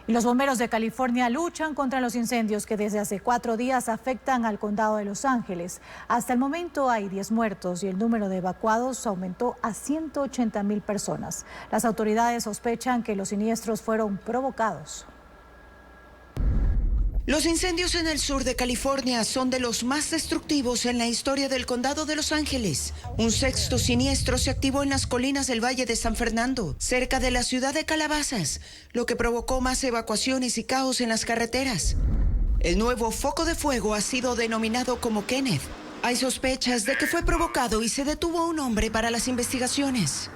Y los bomberos de California luchan contra los incendios que desde hace 4 días afectan al condado de Los Ángeles. Hasta el momento hay 10 muertos y el número de evacuados aumentó a 180,000 personas. Las autoridades sospechan que los siniestros fueron provocados. Los incendios en el sur de California son de los más destructivos en la historia del condado de Los Ángeles. Un 6º siniestro se activó en las colinas del Valle de San Fernando, cerca de la ciudad de Calabazas, lo que provocó más evacuaciones y caos en las carreteras. El nuevo foco de fuego ha sido denominado como Kenneth. Hay sospechas de que fue provocado y se detuvo a un hombre para las investigaciones.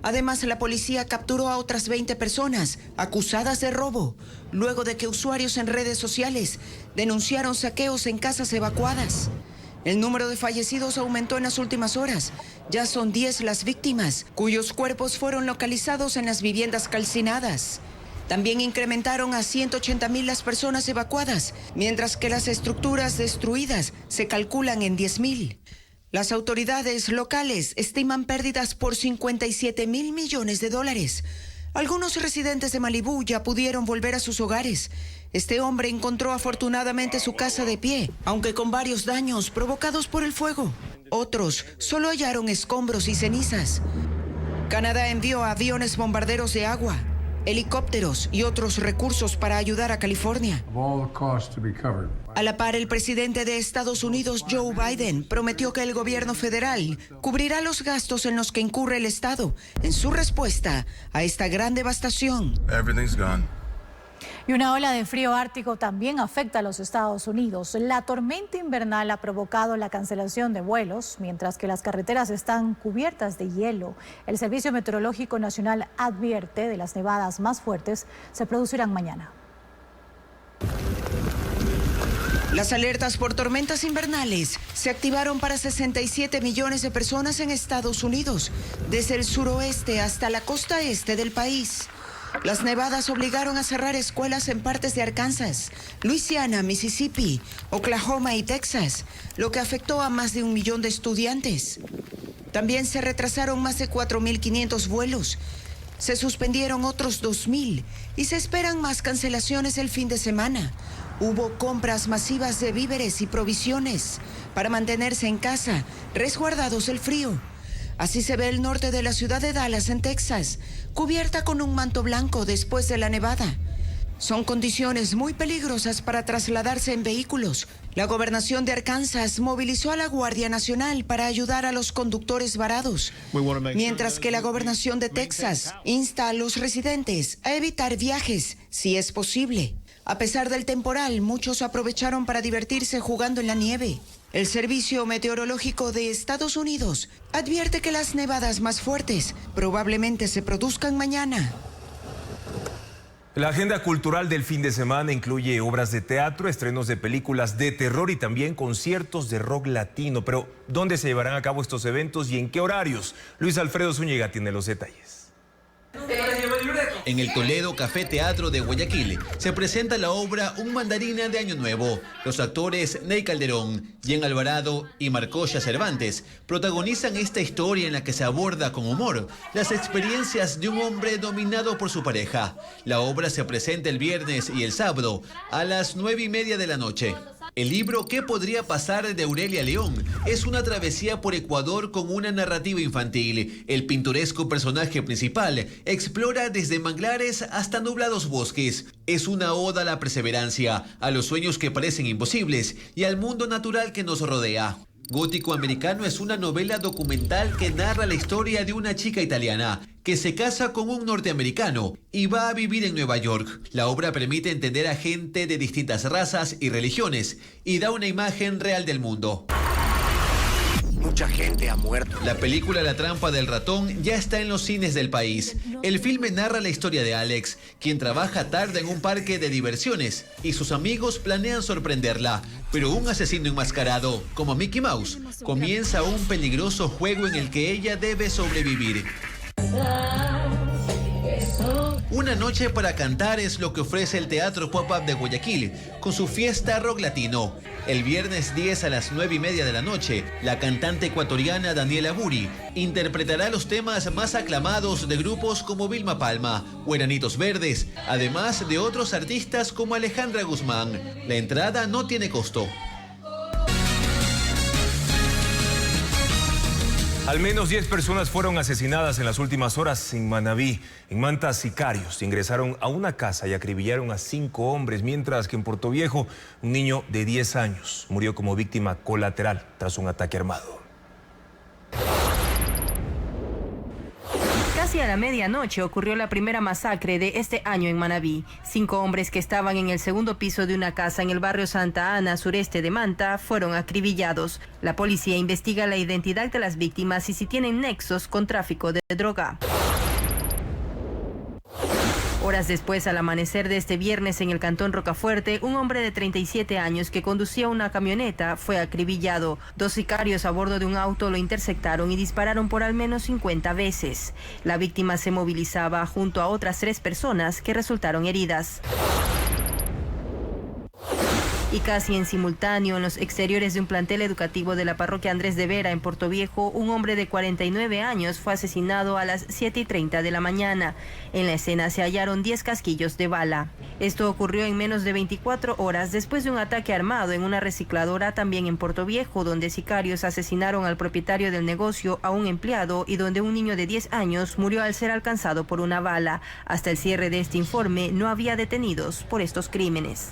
Además, la policía capturó a otras 20 personas acusadas de robo, luego de que usuarios en redes sociales denunciaron saqueos en casas evacuadas. El número de fallecidos aumentó en las últimas horas. Ya son 10 las víctimas, cuyos cuerpos fueron localizados en las viviendas calcinadas. También incrementaron a 180,000 las personas evacuadas, mientras que las estructuras destruidas se calculan en 10,000. Las autoridades locales estiman pérdidas por $57,000 millones. Algunos residentes de Malibú ya pudieron volver a sus hogares. Este hombre encontró afortunadamente su casa de pie, aunque con varios daños provocados por el fuego. Otros solo hallaron escombros y cenizas. Canadá envió aviones bombarderos de agua, helicópteros y otros recursos para ayudar a California. A la par, el presidente de Estados Unidos, Joe Biden, prometió que el gobierno federal cubrirá los gastos en los que incurre el estado en su respuesta a esta gran devastación. Y una ola de frío ártico también afecta a los Estados Unidos. La tormenta invernal ha provocado la cancelación de vuelos, mientras que las carreteras están cubiertas de hielo. El Servicio Meteorológico Nacional advierte de las nevadas más fuertes se producirán mañana. Las alertas por tormentas invernales se activaron para 67 millones de personas en Estados Unidos, desde el suroeste hasta la costa este del país. Las nevadas obligaron a cerrar escuelas en partes de Arkansas, Luisiana, Mississippi, Oklahoma y Texas, lo que afectó a más de 1 millón de estudiantes. También se retrasaron más de 4.500 vuelos. Se suspendieron otros 2.000 y se esperan más cancelaciones el fin de semana. Hubo compras masivas de víveres y provisiones para mantenerse en casa, resguardados del frío. Así se ve el norte de la ciudad de Dallas, en Texas, cubierta con un manto blanco después de la nevada. Son condiciones muy peligrosas para trasladarse en vehículos. La gobernación de Arkansas movilizó a la Guardia Nacional para ayudar a los conductores varados, mientras que la gobernación de Texas insta a los residentes a evitar viajes si es posible. A pesar del temporal, muchos aprovecharon para divertirse jugando en la nieve. El Servicio Meteorológico de Estados Unidos advierte que las nevadas más fuertes probablemente se produzcan mañana. La agenda cultural del fin de semana incluye obras de teatro, estrenos de películas de terror y también conciertos de rock latino. Pero, ¿dónde se llevarán a cabo estos eventos y en qué horarios? Luis Alfredo Zúñiga tiene los detalles. En el Toledo Café Teatro de Guayaquil se presenta la obra Un Mandarina de Año Nuevo. Los actores Ney Calderón, Jen Alvarado y Marcoya Cervantes protagonizan esta historia en la que se aborda con humor las experiencias de un hombre dominado por su pareja. La obra se presenta el viernes y el sábado a las 9:30 de la noche. El libro ¿Qué podría pasar? De Aurelia León es una travesía por Ecuador con una narrativa infantil. El pintoresco personaje principal explora desde manglares hasta nublados bosques. Es una oda a la perseverancia, a los sueños que parecen imposibles y al mundo natural que nos rodea. Gótico Americano es una novela documental que narra la historia de una chica italiana que se casa con un norteamericano y va a vivir en Nueva York. La obra permite entender a gente de distintas razas y religiones y da una imagen real del mundo. Mucha gente ha muerto. La película La trampa del ratón ya está en los cines del país. El filme narra la historia de Alex, quien trabaja tarde en un parque de diversiones y sus amigos planean sorprenderla. Pero un asesino enmascarado, como Mickey Mouse, comienza un peligroso juego en el que ella debe sobrevivir. Una noche para cantar es lo que ofrece el Teatro Pop-Up de Guayaquil con su fiesta rock latino. El viernes 10 a las 9:30 de la noche, la cantante ecuatoriana Daniela Buri interpretará los temas más aclamados de grupos como Vilma Palma o Enanitos Verdes, además de otros artistas como Alejandra Guzmán. La entrada no tiene costo. Al menos 10 personas fueron asesinadas en las últimas horas en Manabí. En Manta, sicarios ingresaron a una casa y acribillaron a 5 hombres, mientras que en Portoviejo un niño de 10 años murió como víctima colateral tras un ataque armado. Casi a la medianoche ocurrió la primera masacre de este año en Manabí. 5 hombres que estaban en el segundo piso de una casa en el barrio Santa Ana, sureste de Manta, fueron acribillados. La policía investiga la identidad de las víctimas y si tienen nexos con tráfico de droga. Horas después, al amanecer de este viernes en el cantón Rocafuerte, un hombre de 37 años que conducía una camioneta fue acribillado. 2 sicarios a bordo de un auto lo interceptaron y dispararon por al menos 50 veces. La víctima se movilizaba junto a otras 3 personas que resultaron heridas. Y casi en simultáneo, en los exteriores de un plantel educativo de la parroquia Andrés de Vera en Portoviejo, un hombre de 49 años fue asesinado a las 7:30 de la mañana. En la escena se hallaron 10 casquillos de bala. Esto ocurrió en menos de 24 horas después de un ataque armado en una recicladora también en Portoviejo, donde sicarios asesinaron al propietario del negocio, a un empleado y donde un niño de 10 años murió al ser alcanzado por una bala. Hasta el cierre de este informe no había detenidos por estos crímenes.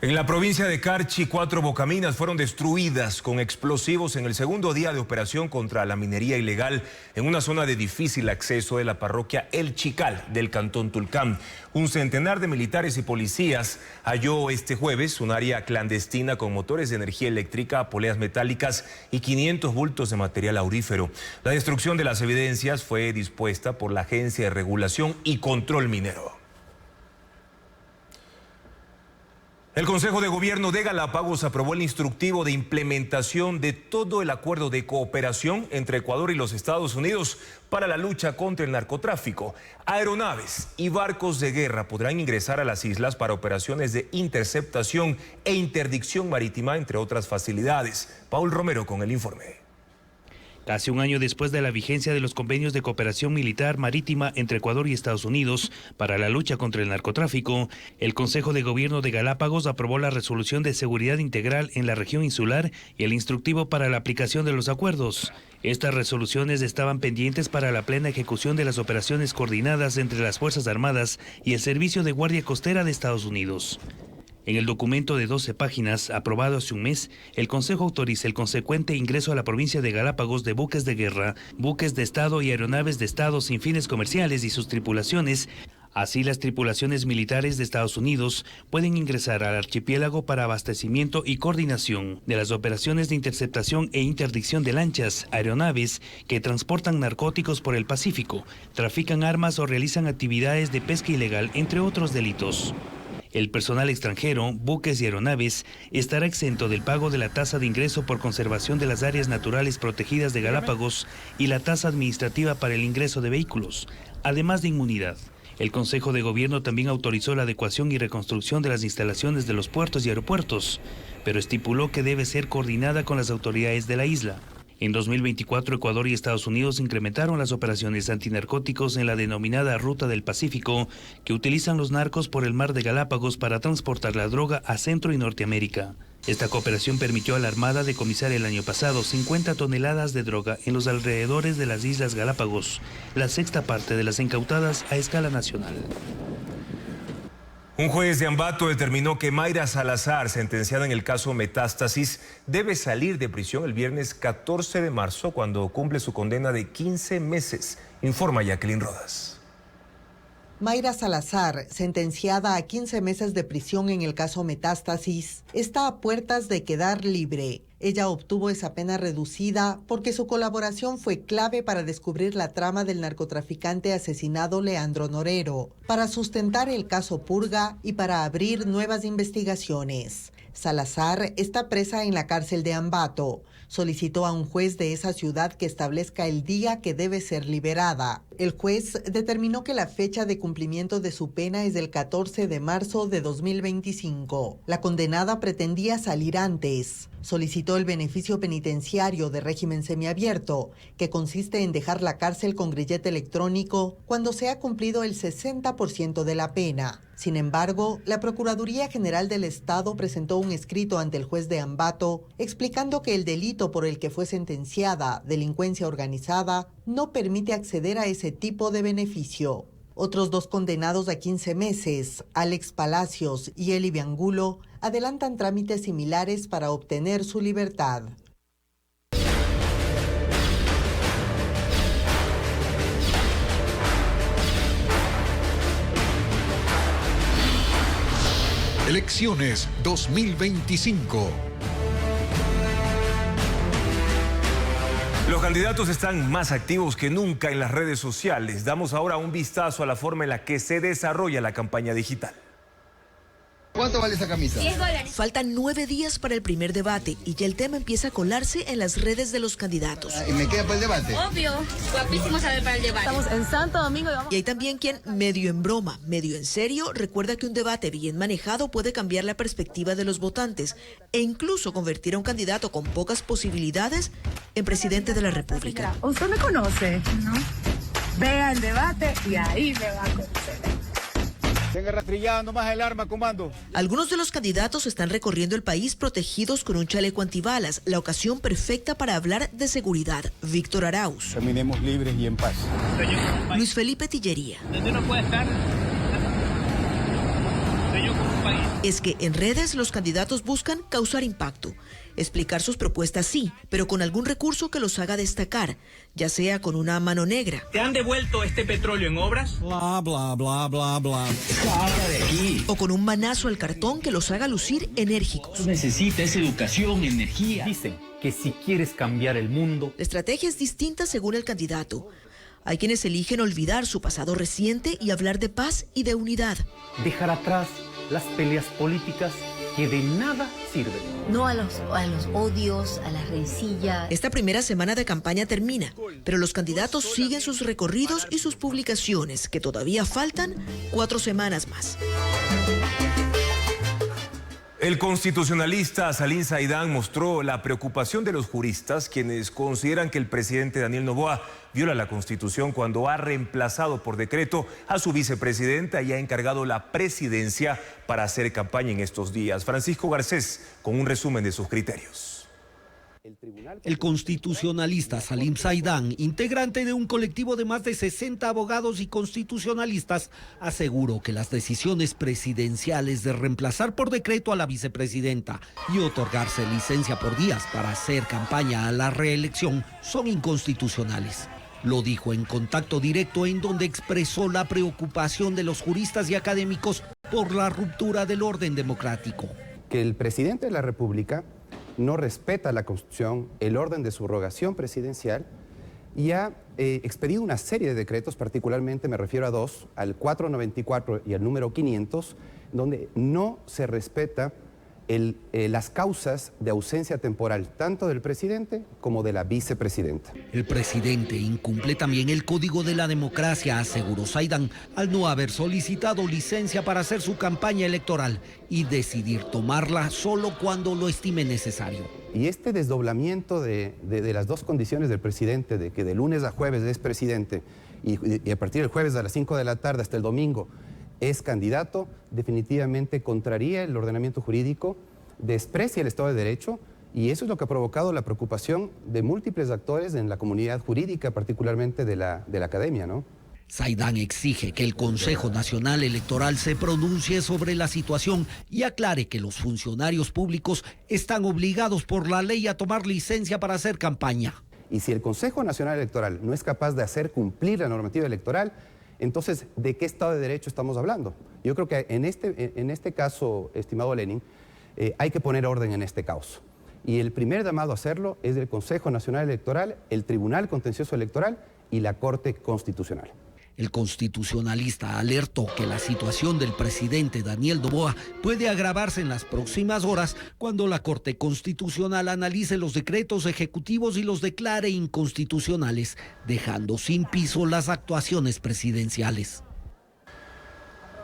En la provincia de Carchi, 4 bocaminas fueron destruidas con explosivos en el segundo día de operación contra la minería ilegal en una zona de difícil acceso de la parroquia El Chical del cantón Tulcán. Un centenar de militares y policías halló este jueves un área clandestina con motores de energía eléctrica, poleas metálicas y 500 bultos de material aurífero. La destrucción de las evidencias fue dispuesta por la Agencia de Regulación y Control Minero. El Consejo de Gobierno de Galápagos aprobó el instructivo de implementación de todo el acuerdo de cooperación entre Ecuador y los Estados Unidos para la lucha contra el narcotráfico. Aeronaves y barcos de guerra podrán ingresar a las islas para operaciones de interceptación e interdicción marítima, entre otras facilidades. Paul Romero con el informe. Casi un año después de la vigencia de los convenios de cooperación militar marítima entre Ecuador y Estados Unidos para la lucha contra el narcotráfico, el Consejo de Gobierno de Galápagos aprobó la resolución de seguridad integral en la región insular y el instructivo para la aplicación de los acuerdos. Estas resoluciones estaban pendientes para la plena ejecución de las operaciones coordinadas entre las Fuerzas Armadas y el Servicio de Guardia Costera de Estados Unidos. En el documento de 12 páginas, aprobado hace un mes, el Consejo autoriza el consecuente ingreso a la provincia de Galápagos de buques de guerra, buques de Estado y aeronaves de Estado sin fines comerciales y sus tripulaciones. Así, las tripulaciones militares de Estados Unidos pueden ingresar al archipiélago para abastecimiento y coordinación de las operaciones de interceptación e interdicción de lanchas, aeronaves que transportan narcóticos por el Pacífico, trafican armas o realizan actividades de pesca ilegal, entre otros delitos. El personal extranjero, buques y aeronaves, estará exento del pago de la tasa de ingreso por conservación de las áreas naturales protegidas de Galápagos y la tasa administrativa para el ingreso de vehículos, además de inmunidad. El Consejo de Gobierno también autorizó la adecuación y reconstrucción de las instalaciones de los puertos y aeropuertos, pero estipuló que debe ser coordinada con las autoridades de la isla. En 2024, Ecuador y Estados Unidos incrementaron las operaciones antinarcóticos en la denominada Ruta del Pacífico, que utilizan los narcos por el mar de Galápagos para transportar la droga a Centro y Norteamérica. Esta cooperación permitió a la Armada decomisar el año pasado 50 toneladas de droga en los alrededores de las Islas Galápagos, la sexta parte de las incautadas a escala nacional. Un juez de Ambato determinó que Mayra Salazar, sentenciada en el caso Metástasis, debe salir de prisión el viernes 14 de marzo cuando cumple su condena de 15 meses, informa Jacqueline Rodas. Mayra Salazar, sentenciada a 15 meses de prisión en el caso Metástasis, está a puertas de quedar libre. Ella obtuvo esa pena reducida porque su colaboración fue clave para descubrir la trama del narcotraficante asesinado Leandro Norero, para sustentar el caso Purga y para abrir nuevas investigaciones. Salazar está presa en la cárcel de Ambato. Solicitó a un juez de esa ciudad que establezca el día que debe ser liberada. El juez determinó que la fecha de cumplimiento de su pena es el 14 de marzo de 2025. La condenada pretendía salir antes. Solicitó el beneficio penitenciario de régimen semiabierto, que consiste en dejar la cárcel con grillete electrónico cuando se ha cumplido el 60% de la pena. Sin embargo, la Procuraduría General del Estado presentó un escrito ante el juez de Ambato explicando que el delito por el que fue sentenciada, delincuencia organizada, no permite acceder a ese tipo de beneficio. Otros 2 condenados a 15 meses, Alex Palacios y Eli Biangulo, adelantan trámites similares para obtener su libertad. Elecciones 2025. Los candidatos están más activos que nunca en las redes sociales. Damos ahora un vistazo a la forma en la que se desarrolla la campaña digital. ¿Cuánto vale esa camisa? $10. Faltan 9 días para el primer debate y ya el tema empieza a colarse en las redes de los candidatos. ¿Y me queda para el debate? Obvio, guapísimo saber para el debate. Estamos en Santo Domingo y hay también quien, medio en broma, medio en serio, recuerda que un debate bien manejado puede cambiar la perspectiva de los votantes e incluso convertir a un candidato con pocas posibilidades en presidente de la República. ¿Usted me conoce? No. Vea el debate y ahí me va a conocer. Venga rastrillando más el arma, comando. Algunos de los candidatos están recorriendo el país protegidos con un chaleco antibalas, la ocasión perfecta para hablar de seguridad. Víctor Arauz. Caminemos libres y en paz. Luis Felipe Tillería. ¿Dónde uno puede estar? Es que en redes los candidatos buscan causar impacto, explicar sus propuestas sí, pero con algún recurso que los haga destacar, ya sea con una mano negra. ¿Te han devuelto este petróleo en obras? Bla, bla, bla, bla, bla. Saca de aquí. O con un manazo al cartón que los haga lucir enérgicos. Necesitas educación, energía. Dicen que si quieres cambiar el mundo... La estrategia es distinta según el candidato. Hay quienes eligen olvidar su pasado reciente y hablar de paz y de unidad. Dejar atrás las peleas políticas que de nada sirven. No a los odios, a las rencillas. Esta primera semana de campaña termina, pero los candidatos siguen sus recorridos y sus publicaciones, que todavía faltan 4 semanas más. El constitucionalista Salim Saidán mostró la preocupación de los juristas, quienes consideran que el presidente Daniel Noboa viola la Constitución cuando ha reemplazado por decreto a su vicepresidenta y ha encargado la presidencia para hacer campaña en estos días. Francisco Garcés con un resumen de sus criterios. El constitucionalista Salim Saidán, integrante de un colectivo de más de 60 abogados y constitucionalistas, aseguró que las decisiones presidenciales de reemplazar por decreto a la vicepresidenta y otorgarse licencia por días para hacer campaña a la reelección son inconstitucionales. Lo dijo en Contacto Directo, en donde expresó la preocupación de los juristas y académicos por la ruptura del orden democrático. Que el presidente de la República no respeta la Constitución, el orden de subrogación presidencial y ha expedido una serie de decretos, particularmente me refiero a 2, al 494 y al número 500, donde no se respeta las causas de ausencia temporal, tanto del presidente como de la vicepresidenta. El presidente incumple también el Código de la Democracia, aseguró Saidán, al no haber solicitado licencia para hacer su campaña electoral y decidir tomarla solo cuando lo estime necesario. Y este desdoblamiento de las dos condiciones del presidente, de que de lunes a jueves es presidente y a partir del jueves a las 5 de la tarde hasta el domingo es candidato, definitivamente contraría el ordenamiento jurídico, desprecia el Estado de Derecho, y eso es lo que ha provocado la preocupación de múltiples actores en la comunidad jurídica, particularmente de la academia, ¿no? Saidán exige que el Consejo Nacional Electoral se pronuncie sobre la situación y aclare que los funcionarios públicos están obligados por la ley a tomar licencia para hacer campaña. Y si el Consejo Nacional Electoral no es capaz de hacer cumplir la normativa electoral, entonces, ¿de qué Estado de Derecho estamos hablando? Yo creo que en este caso, estimado Lenin, hay que poner orden en este caos. Y el primer llamado a hacerlo es el Consejo Nacional Electoral, el Tribunal Contencioso Electoral y la Corte Constitucional. El constitucionalista alertó que la situación del presidente Daniel Noboa puede agravarse en las próximas horas cuando la Corte Constitucional analice los decretos ejecutivos y los declare inconstitucionales, dejando sin piso las actuaciones presidenciales.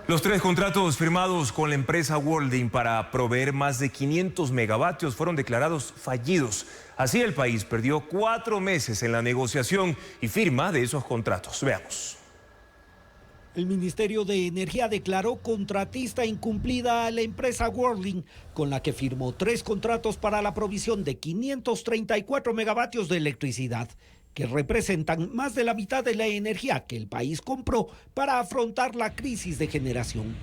Los 3 contratos firmados con la empresa Worlding para proveer más de 500 megavatios fueron declarados fallidos. Así el país perdió 4 meses en la negociación y firma de esos contratos. Veamos. El Ministerio de Energía declaró contratista incumplida a la empresa Worlding, con la que firmó 3 contratos para la provisión de 534 megavatios de electricidad, que representan más de la mitad de la energía que el país compró para afrontar la crisis de generación.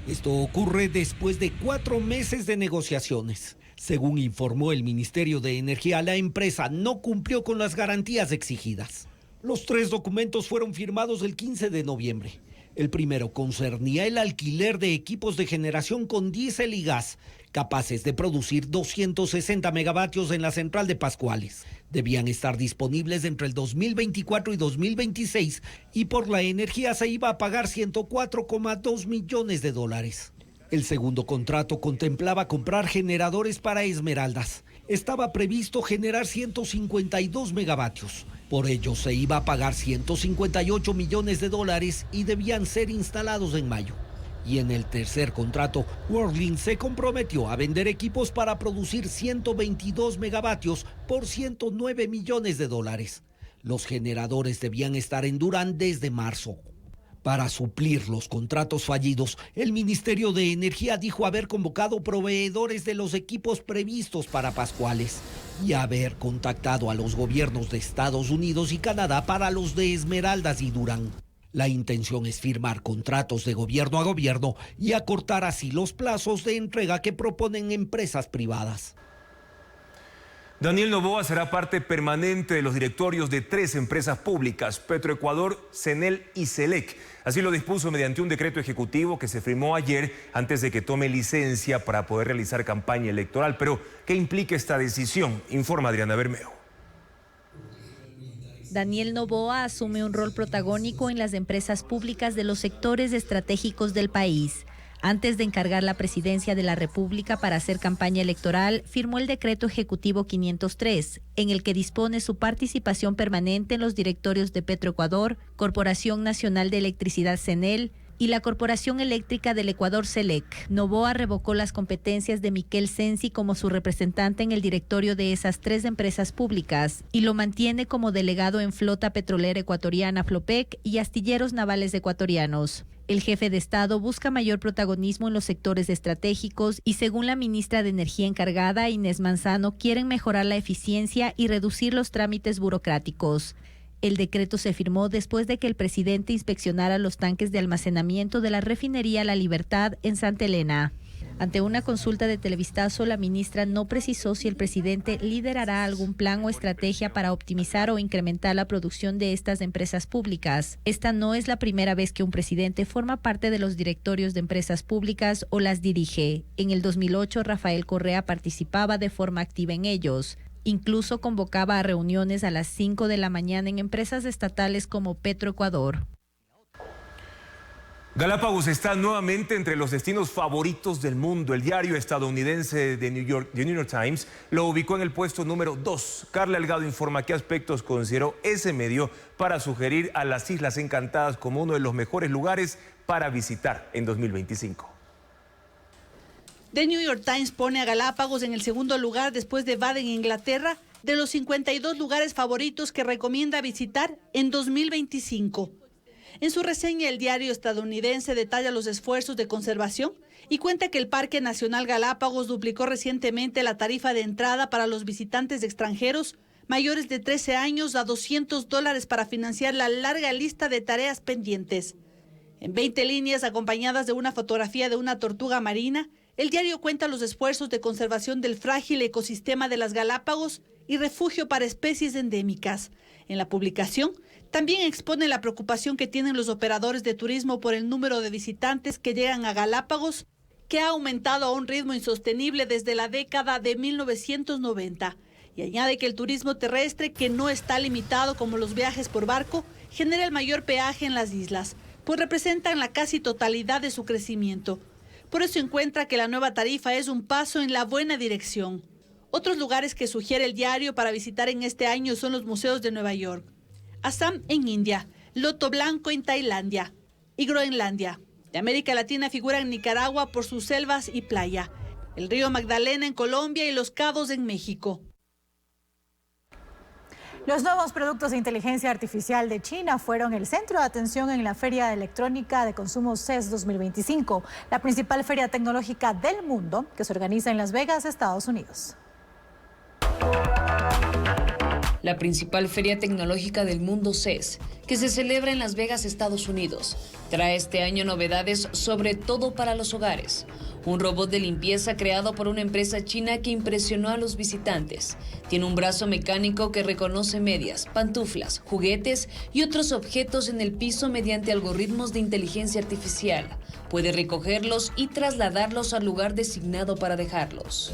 Esto ocurre después de 4 meses de negociaciones. Según informó el Ministerio de Energía, la empresa no cumplió con las garantías exigidas. Los 3 documentos fueron firmados el 15 de noviembre. El primero concernía el alquiler de equipos de generación con diésel y gas, capaces de producir 260 megavatios en la central de Pascuales. Debían estar disponibles entre el 2024 y 2026 y por la energía se iba a pagar $104,2 millones. El segundo contrato contemplaba comprar generadores para Esmeraldas. Estaba previsto generar 152 megavatios. Por ello se iba a pagar $158 millones y debían ser instalados en mayo. Y en el tercer contrato, Worlding se comprometió a vender equipos para producir 122 megavatios por $109 millones. Los generadores debían estar en Durán desde marzo. Para suplir los contratos fallidos, el Ministerio de Energía dijo haber convocado proveedores de los equipos previstos para Pascuales y haber contactado a los gobiernos de Estados Unidos y Canadá para los de Esmeraldas y Durán. La intención es firmar contratos de gobierno a gobierno y acortar así los plazos de entrega que proponen empresas privadas. Daniel Noboa será parte permanente de los directorios de 3 empresas públicas, Petroecuador, CENEL y SELEC. Así lo dispuso mediante un decreto ejecutivo que se firmó ayer antes de que tome licencia para poder realizar campaña electoral. Pero, ¿qué implica esta decisión? Informa Adriana Bermeo. Daniel Noboa asume un rol protagónico en las empresas públicas de los sectores estratégicos del país. Antes de encargar la presidencia de la República para hacer campaña electoral, firmó el decreto ejecutivo 503, en el que dispone su participación permanente en los directorios de Petroecuador, Corporación Nacional de Electricidad CENEL y la Corporación Eléctrica del Ecuador SELEC. Noboa revocó las competencias de Miquel Sensi como su representante en el directorio de esas 3 empresas públicas y lo mantiene como delegado en Flota Petrolera Ecuatoriana FLOPEC y Astilleros Navales Ecuatorianos. El jefe de Estado busca mayor protagonismo en los sectores estratégicos y, según la ministra de Energía encargada, Inés Manzano, quieren mejorar la eficiencia y reducir los trámites burocráticos. El decreto se firmó después de que el presidente inspeccionara los tanques de almacenamiento de la refinería La Libertad en Santa Elena. Ante una consulta de Televistazo, la ministra no precisó si el presidente liderará algún plan o estrategia para optimizar o incrementar la producción de estas empresas públicas. Esta no es la primera vez que un presidente forma parte de los directorios de empresas públicas o las dirige. En el 2008, Rafael Correa participaba de forma activa en ellos. Incluso convocaba a reuniones a las 5 de la mañana en empresas estatales como Petroecuador. Galápagos está nuevamente entre los destinos favoritos del mundo. El diario estadounidense The New York Times lo ubicó en el puesto número 2. Carla Delgado informa qué aspectos consideró ese medio para sugerir a las Islas Encantadas como uno de los mejores lugares para visitar en 2025. The New York Times pone a Galápagos en el segundo lugar después de Baden, Inglaterra, de los 52 lugares favoritos que recomienda visitar en 2025. En su reseña, el diario estadounidense detalla los esfuerzos de conservación y cuenta que el Parque Nacional Galápagos duplicó recientemente la tarifa de entrada para los visitantes extranjeros mayores de 13 años a $200 para financiar la larga lista de tareas pendientes. En 20 líneas acompañadas de una fotografía de una tortuga marina, el diario cuenta los esfuerzos de conservación del frágil ecosistema de las Galápagos y refugio para especies endémicas. En la publicación, también expone la preocupación que tienen los operadores de turismo por el número de visitantes que llegan a Galápagos, que ha aumentado a un ritmo insostenible desde la década de 1990. Y añade que el turismo terrestre, que no está limitado como los viajes por barco, genera el mayor peaje en las islas, pues representan la casi totalidad de su crecimiento. Por eso encuentra que la nueva tarifa es un paso en la buena dirección. Otros lugares que sugiere el diario para visitar en este año son los museos de Nueva York, Assam en India, Loto Blanco en Tailandia y Groenlandia. De América Latina figuran Nicaragua por sus selvas y playa, el río Magdalena en Colombia y Los Cabos en México. Los nuevos productos de inteligencia artificial de China fueron el centro de atención en la Feria Electrónica de Consumo CES 2025, la principal feria tecnológica del mundo que se organiza en Las Vegas, Estados Unidos. La principal feria tecnológica del mundo CES, que se celebra en Las Vegas, Estados Unidos, trae este año novedades sobre todo para los hogares. Un robot de limpieza creado por una empresa china que impresionó a los visitantes. Tiene un brazo mecánico que reconoce medias, pantuflas, juguetes y otros objetos en el piso mediante algoritmos de inteligencia artificial. Puede recogerlos y trasladarlos al lugar designado para dejarlos.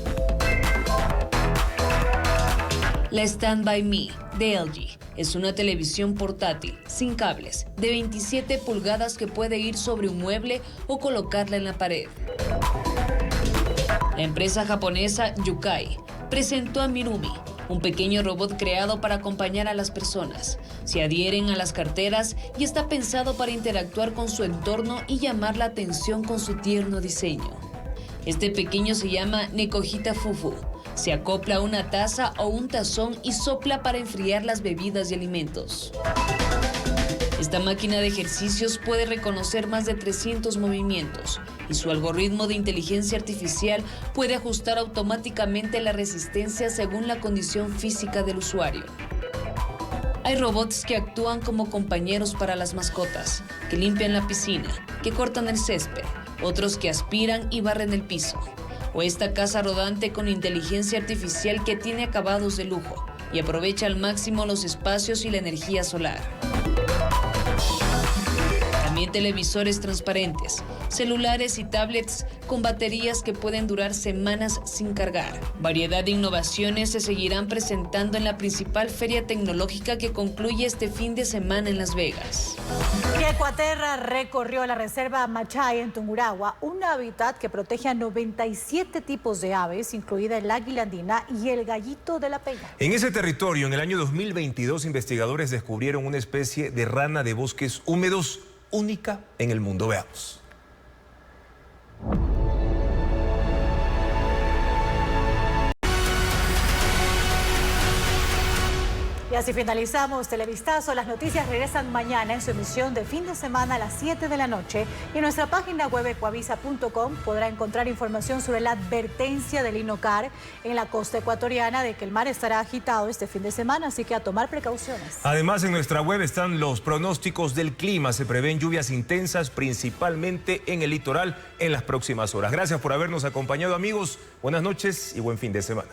La Stand By Me de LG es una televisión portátil sin cables de 27 pulgadas que puede ir sobre un mueble o colocarla en la pared. La empresa japonesa Yukai presentó a Mirumi, un pequeño robot creado para acompañar a las personas. Se adhieren a las carteras y está pensado para interactuar con su entorno y llamar la atención con su tierno diseño. Este pequeño se llama Nekojita Fufu. Se acopla a una taza o un tazón y sopla para enfriar las bebidas y alimentos. Esta máquina de ejercicios puede reconocer más de 300 movimientos y su algoritmo de inteligencia artificial puede ajustar automáticamente la resistencia según la condición física del usuario. Hay robots que actúan como compañeros para las mascotas, que limpian la piscina, que cortan el césped, otros que aspiran y barren el piso. O esta casa rodante con inteligencia artificial que tiene acabados de lujo y aprovecha al máximo los espacios y la energía solar. También televisores transparentes, celulares y tablets con baterías que pueden durar semanas sin cargar. Variedad de innovaciones se seguirán presentando en la principal feria tecnológica que concluye este fin de semana en Las Vegas. Y Ecuaterra recorrió la reserva Machay en Tungurahua, un hábitat que protege a 97 tipos de aves, incluida el águila andina y el gallito de la peña. En ese territorio, en el año 2022, investigadores descubrieron una especie de rana de bosques húmedos única en el mundo. Veamos. Y así finalizamos Televistazo. Las noticias regresan mañana en su emisión de fin de semana a las 7 de la noche. Y en nuestra página web ecuavisa.com podrá encontrar información sobre la advertencia del INOCAR en la costa ecuatoriana de que el mar estará agitado este fin de semana, así que a tomar precauciones. Además, en nuestra web están los pronósticos del clima. Se prevén lluvias intensas, principalmente en el litoral, en las próximas horas. Gracias por habernos acompañado, amigos. Buenas noches y buen fin de semana.